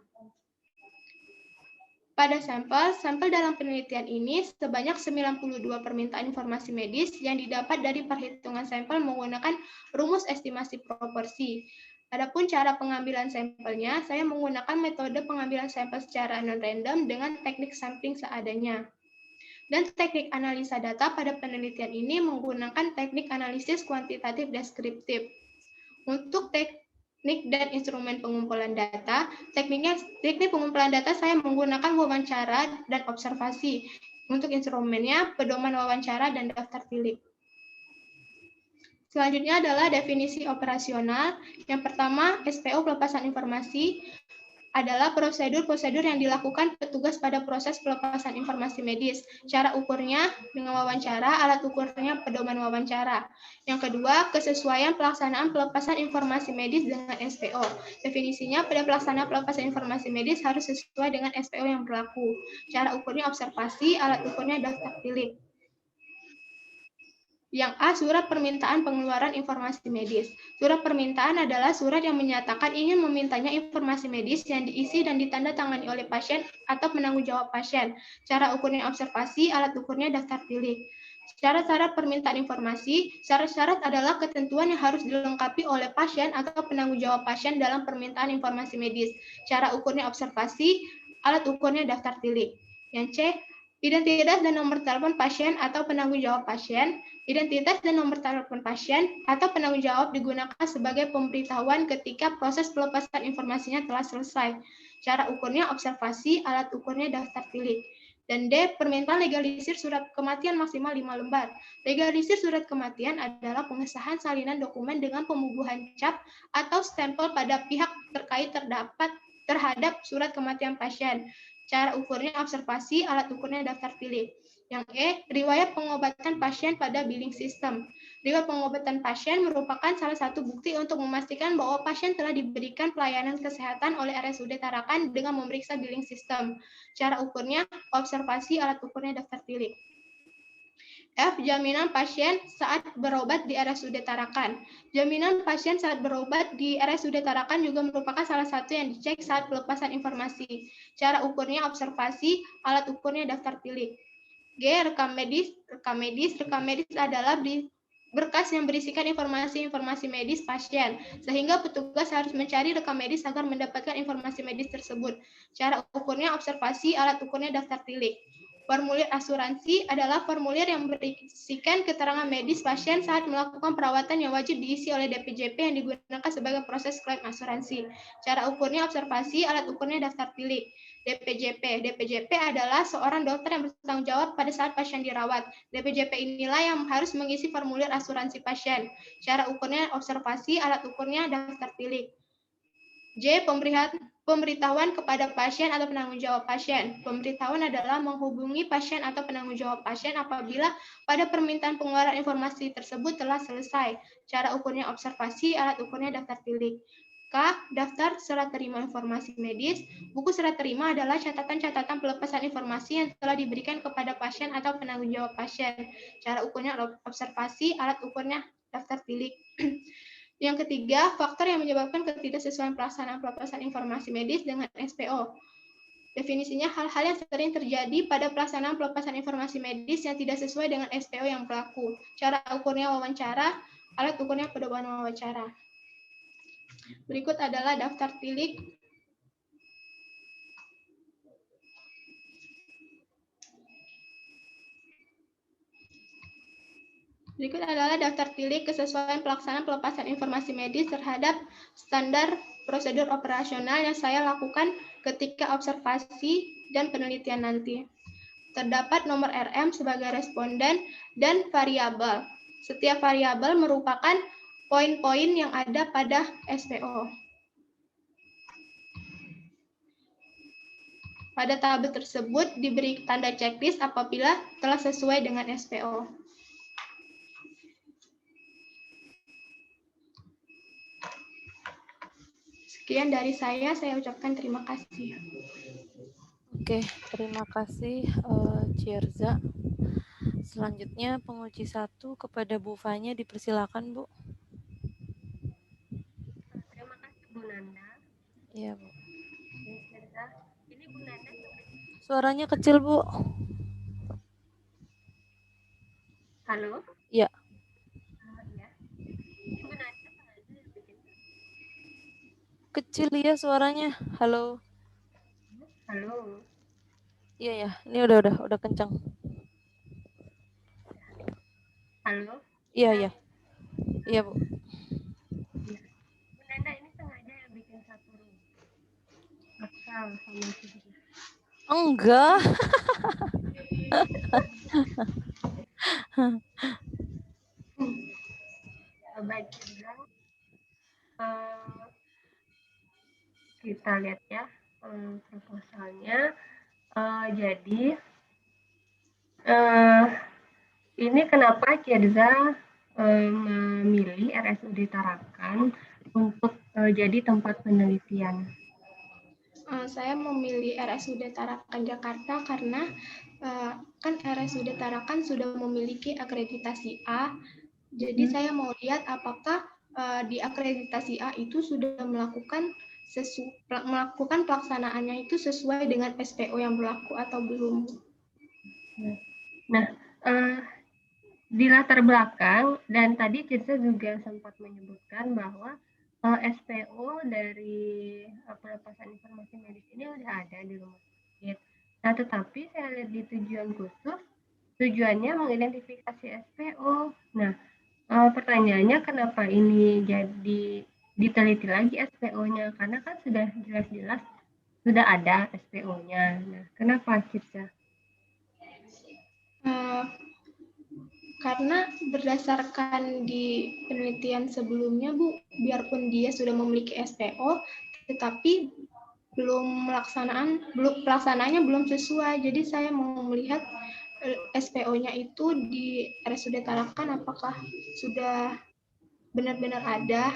Pada sampel dalam penelitian ini sebanyak 92 permintaan informasi medis yang didapat dari perhitungan sampel menggunakan rumus estimasi proporsi. Adapun cara pengambilan sampelnya, saya menggunakan metode pengambilan sampel secara non-random dengan teknik sampling seadanya. Dan teknik analisa data pada penelitian ini menggunakan teknik analisis kuantitatif deskriptif. Untuk teknik dan instrumen pengumpulan data, teknik pengumpulan data saya menggunakan wawancara dan observasi. Untuk instrumennya, pedoman wawancara dan daftar pilih. Selanjutnya adalah definisi operasional. Yang pertama, SPO pelepasan informasi adalah prosedur-prosedur yang dilakukan petugas pada proses pelepasan informasi medis. Cara ukurnya dengan wawancara, alat ukurnya pedoman wawancara. Yang kedua, kesesuaian pelaksanaan pelepasan informasi medis dengan SPO. Definisinya, pada pelaksanaan pelepasan informasi medis harus sesuai dengan SPO yang berlaku. Cara ukurnya observasi, alat ukurnya daftar pilih. Yang A, surat permintaan pengeluaran informasi medis. Surat permintaan adalah surat yang menyatakan ingin memintanya informasi medis yang diisi dan ditandatangani oleh pasien atau penanggung jawab pasien. Cara ukurnya observasi, alat ukurnya daftar pilih. Syarat-syarat permintaan informasi, syarat-syarat adalah ketentuan yang harus dilengkapi oleh pasien atau penanggung jawab pasien dalam permintaan informasi medis. Cara ukurnya observasi, alat ukurnya daftar tilik. Yang C, identitas dan nomor telepon pasien atau penanggung jawab pasien. Identitas dan nomor telepon pasien atau penanggung jawab digunakan sebagai pemberitahuan ketika proses pelepasan informasinya telah selesai. Cara ukurnya observasi, alat ukurnya daftar tilik. Dan D, permintaan legalisir surat kematian maksimal 5 lembar. Legalisir surat kematian adalah pengesahan salinan dokumen dengan pembubuhan cap atau stempel pada pihak terkait terhadap surat kematian pasien. Cara ukurnya observasi, alat ukurnya daftar pilih. Yang E, riwayat pengobatan pasien pada billing system. Riwayat pengobatan pasien merupakan salah satu bukti untuk memastikan bahwa pasien telah diberikan pelayanan kesehatan oleh RSUD Tarakan dengan memeriksa billing system. Cara ukurnya observasi, alat ukurnya daftar pilih. F, jaminan pasien saat berobat di RSUD Tarakan. Jaminan pasien saat berobat di RSUD Tarakan juga merupakan salah satu yang dicek saat pelepasan informasi. Cara ukurnya observasi, alat ukurnya daftar pilih. G, rekam medis. Rekam medis adalah berkas yang berisikan informasi-informasi medis pasien, sehingga petugas harus mencari rekam medis agar mendapatkan informasi medis tersebut. Cara ukurnya observasi, alat ukurnya daftar pilih. Formulir asuransi adalah formulir yang berisikan keterangan medis pasien saat melakukan perawatan yang wajib diisi oleh DPJP yang digunakan sebagai proses klaim asuransi. Cara ukurnya observasi, alat ukurnya daftar pilih. DPJP adalah seorang dokter yang bertanggung jawab pada saat pasien dirawat. DPJP inilah yang harus mengisi formulir asuransi pasien. Cara ukurnya observasi, alat ukurnya daftar pilih. J, pemberitahuan kepada pasien atau penanggung jawab pasien. Pemberitahuan adalah menghubungi pasien atau penanggung jawab pasien apabila pada permintaan pengeluaran informasi tersebut telah selesai. Cara ukurnya observasi, alat ukurnya daftar pilih. K, daftar serah terima informasi medis. Buku serah terima adalah catatan-catatan pelepasan informasi yang telah diberikan kepada pasien atau penanggung jawab pasien. Cara ukurnya observasi, alat ukurnya daftar pilih. Yang ketiga, faktor yang menyebabkan ketidaksesuaian pelaksanaan pelepasan informasi medis dengan SPO. Definisinya, hal-hal yang sering terjadi pada pelaksanaan pelepasan informasi medis yang tidak sesuai dengan SPO yang berlaku. Cara ukurnya wawancara, alat ukurnya pedoman wawancara. Berikut adalah daftar tilik. Berikut adalah daftar tilik kesesuaian pelaksanaan pelepasan informasi medis terhadap standar prosedur operasional yang saya lakukan ketika observasi dan penelitian nanti. Terdapat nomor RM sebagai responden dan variabel. Setiap variabel merupakan poin-poin yang ada pada SPO. Pada tabel tersebut diberi tanda checklist apabila telah sesuai dengan SPO. Sekian dari saya ucapkan terima kasih. Oke, terima kasih Cirza. Selanjutnya penguji 1 kepada Bu Fanya, dipersilakan Bu. Terima kasih Bu Nanda. Iya Bu. Ini Bu Nanda. Suaranya kecil Bu. Halo? Iya. Ya. Ini Bu Nanda. Kecil ya suaranya. Halo. Halo. Iya ya, ini udah kencang. Halo. Iya ya. Iya Bu. Ya. Bu Nanda, ini sengaja ya bikin satu room. Asal sama sih. Enggak. Baik, kita lihat ya proposalnya. Jadi ini kenapa Cirza memilih RSUD Tarakan untuk jadi tempat penelitian? Saya memilih RSUD Tarakan Jakarta karena kan RSUD Tarakan sudah memiliki akreditasi A. Jadi saya mau lihat apakah di akreditasi A itu sudah melakukan pelaksanaannya itu sesuai dengan SPO yang berlaku atau belum. Nah, di latar belakang, dan tadi Cirza juga sempat menyebutkan bahwa SPO dari pelepasan informasi medis ini udah ada di rumah sakit. Nah, tetapi saya lihat di tujuan khusus, tujuannya mengidentifikasi SPO. Nah, pertanyaannya kenapa ini jadi diteliti lagi SPO-nya? Karena kan sudah jelas-jelas sudah ada SPO-nya. Nah, kenapa Circa? Karena berdasarkan di penelitian sebelumnya, Bu, biarpun dia sudah memiliki SPO, tetapi pelaksanaannya belum sesuai. Jadi saya mau melihat SPO-nya itu di RSUD Tarakan apakah sudah benar-benar ada.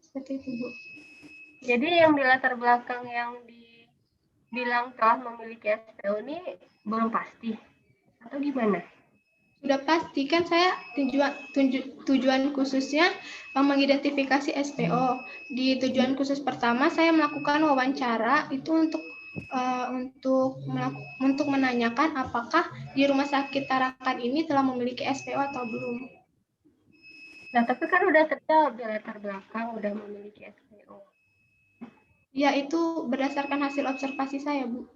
Seperti itu, Bu. Jadi yang di latar belakang yang dibilang telah memiliki SPO ini belum pasti atau gimana? Sudah pasti, kan saya tujuan khususnya mengidentifikasi SPO. Di tujuan khusus pertama saya melakukan wawancara itu untuk menanyakan apakah di rumah sakit Tarakan ini telah memiliki SPO atau belum. Nah, tapi kan udah terjawab di latar belakang udah memiliki SPO. Ya, itu berdasarkan hasil observasi saya, Bu.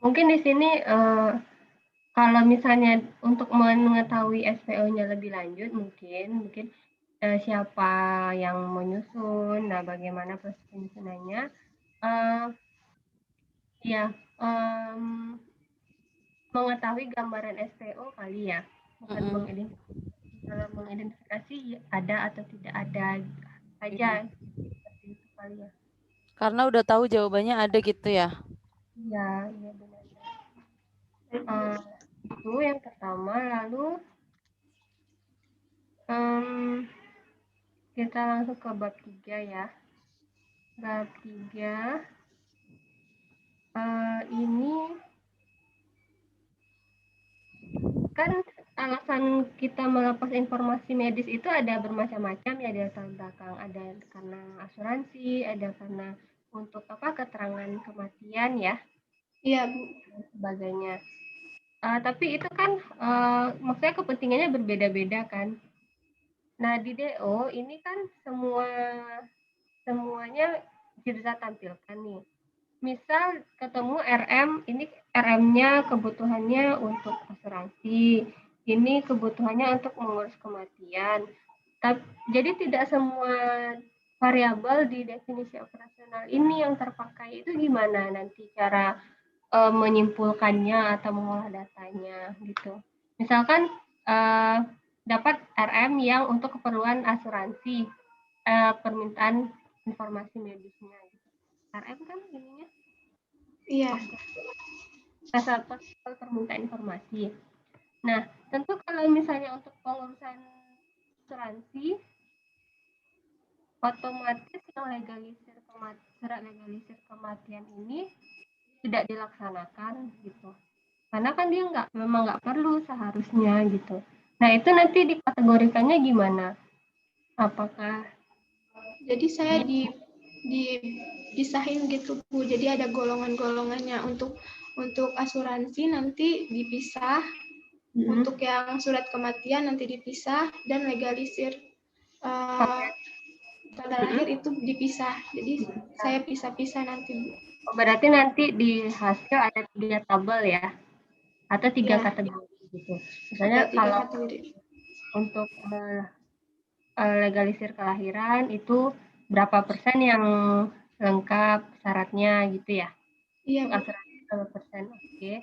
Mungkin di sini kalau misalnya untuk mengetahui SPO-nya lebih lanjut, mungkin siapa yang menyusun, nah bagaimana proses penyusunannya, mengetahui gambaran SPO kali ya, bukan mengidentifikasi ada atau tidak ada saja, seperti itu kali ya. Karena udah tahu jawabannya ada gitu ya? Iya benar. Itu yang pertama, lalu kita langsung ke bab 3 ya. Bab 3 ini kan alasan kita melepas informasi medis itu ada bermacam-macam ya di latar belakang. Ada karena asuransi, ada karena untuk keterangan kematian ya. Iya, Bu. Dan sebagainya. Tapi itu kan maksudnya kepentingannya berbeda-beda kan. Nah, di DO ini kan semuanya kita tampilkan nih. Misal ketemu RM, ini RM-nya kebutuhannya untuk asuransi, ini kebutuhannya untuk mengurus kematian. Jadi tidak semua variabel di definisi operasional ini yang terpakai. Itu gimana nanti cara menyimpulkannya atau mengolah datanya gitu. Misalkan dapat RM yang untuk keperluan asuransi, permintaan informasi medisnya. Gitu. RM kan ininya? Iya. Dasar permintaan informasi. Nah, tentu kalau misalnya untuk pengurusan asuransi, otomatis yang surat legalisir kematian ini tidak dilaksanakan gitu. Karena kan dia memang nggak perlu seharusnya gitu. Nah, itu nanti dikategorikannya gimana? Apakah jadi saya dipisahin gitu, Bu. Jadi ada golongan-golongannya untuk asuransi nanti dipisah, untuk yang surat kematian nanti dipisah, dan legalisir tanda lahir itu dipisah. Jadi saya pisah-pisah nanti, Bu. Berarti nanti di hasil ada 3 tabel ya? Atau 3 kategori gitu. Misalnya kalau untuk legalisir kelahiran itu berapa persen yang lengkap syaratnya gitu ya? Iya, Bu. Asuransi berapa persen, oke.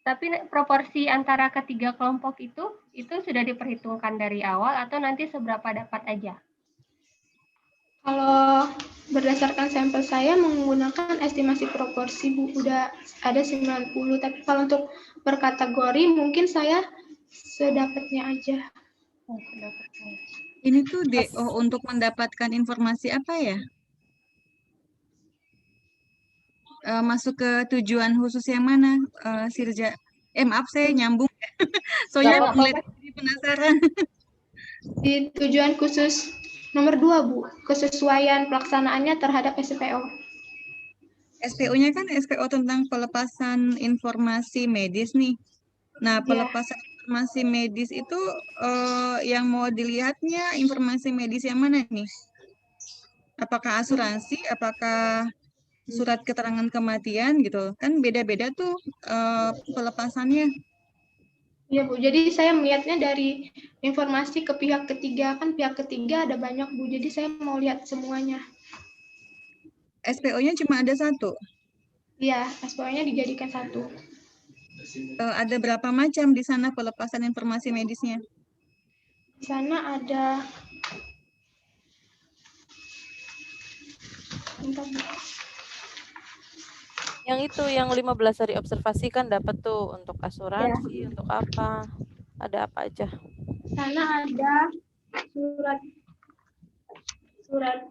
Tapi proporsi antara ketiga kelompok itu sudah diperhitungkan dari awal atau nanti seberapa dapat aja? Kalau berdasarkan sampel saya menggunakan estimasi proporsi, Bu, udah ada 90. Tapi kalau untuk per kategori mungkin saya sedapatnya aja. Ini tuh DO untuk mendapatkan informasi apa ya? Masuk ke tujuan khusus yang mana, Sirja? Maaf saya nyambung. Soalnya penasaran. Di tujuan khusus nomor 2, Bu, kesesuaian pelaksanaannya terhadap SPO. SPO-nya kan SPO tentang pelepasan informasi medis nih. Nah, pelepasan informasi medis itu yang mau dilihatnya informasi medis yang mana nih? Apakah asuransi, apakah surat keterangan kematian gitu. Kan beda-beda tuh pelepasannya. Iya Bu, jadi saya melihatnya dari informasi ke pihak ketiga, kan pihak ketiga ada banyak Bu, jadi saya mau lihat semuanya. SPO-nya cuma ada satu. Iya, SPO-nya dijadikan satu. Ada berapa macam di sana pelepasan informasi medisnya? Di sana ada bentar, Bu. Yang itu yang 15 hari observasi kan dapat tuh untuk asuransi, untuk apa? Ada apa aja? Di sana ada surat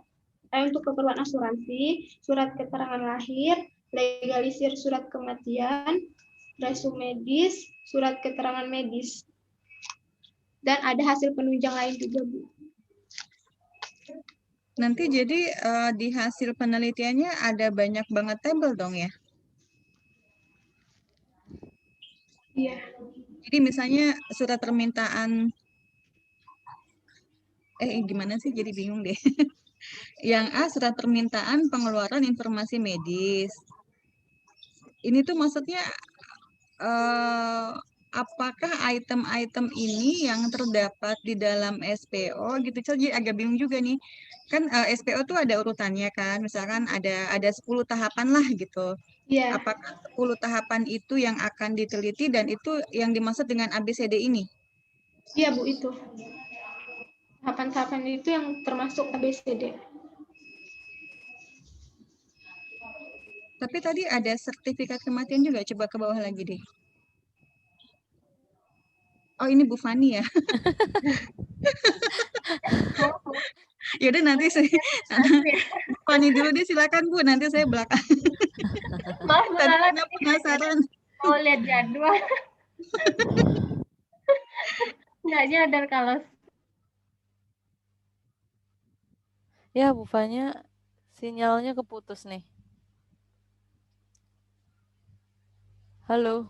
untuk keperluan asuransi, surat keterangan lahir, legalisir surat kematian, resume medis, surat keterangan medis. Dan ada hasil penunjang lain juga, Bu. Nanti jadi di hasil penelitiannya ada banyak banget tabel dong ya? Iya. Jadi misalnya surat permintaan, gimana sih? Jadi bingung deh. Yang A, surat permintaan pengeluaran informasi medis. Ini tuh maksudnya apakah item-item ini yang terdapat di dalam SPO gitu? Jadi agak bingung juga nih. Kan SPO tuh ada urutannya kan, misalkan ada 10 tahapan lah gitu. Iya. Apakah 10 tahapan itu yang akan diteliti dan itu yang dimaksud dengan ABCD ini? Iya, Bu, itu. Tahapan-tahapan itu yang termasuk ABCD. Tapi tadi ada sertifikat kematian juga, coba ke bawah lagi deh. Oh, ini Bu Fani ya? Yaudah nanti saya Bu Fani dulu deh, silakan Bu, nanti saya belakang. Maaf, Bu Tadi Lala, Ana penasaran. mau lihat jadwal. Nggak nyadar kalau Ya, Bu Fanya, sinyalnya keputus nih. Halo.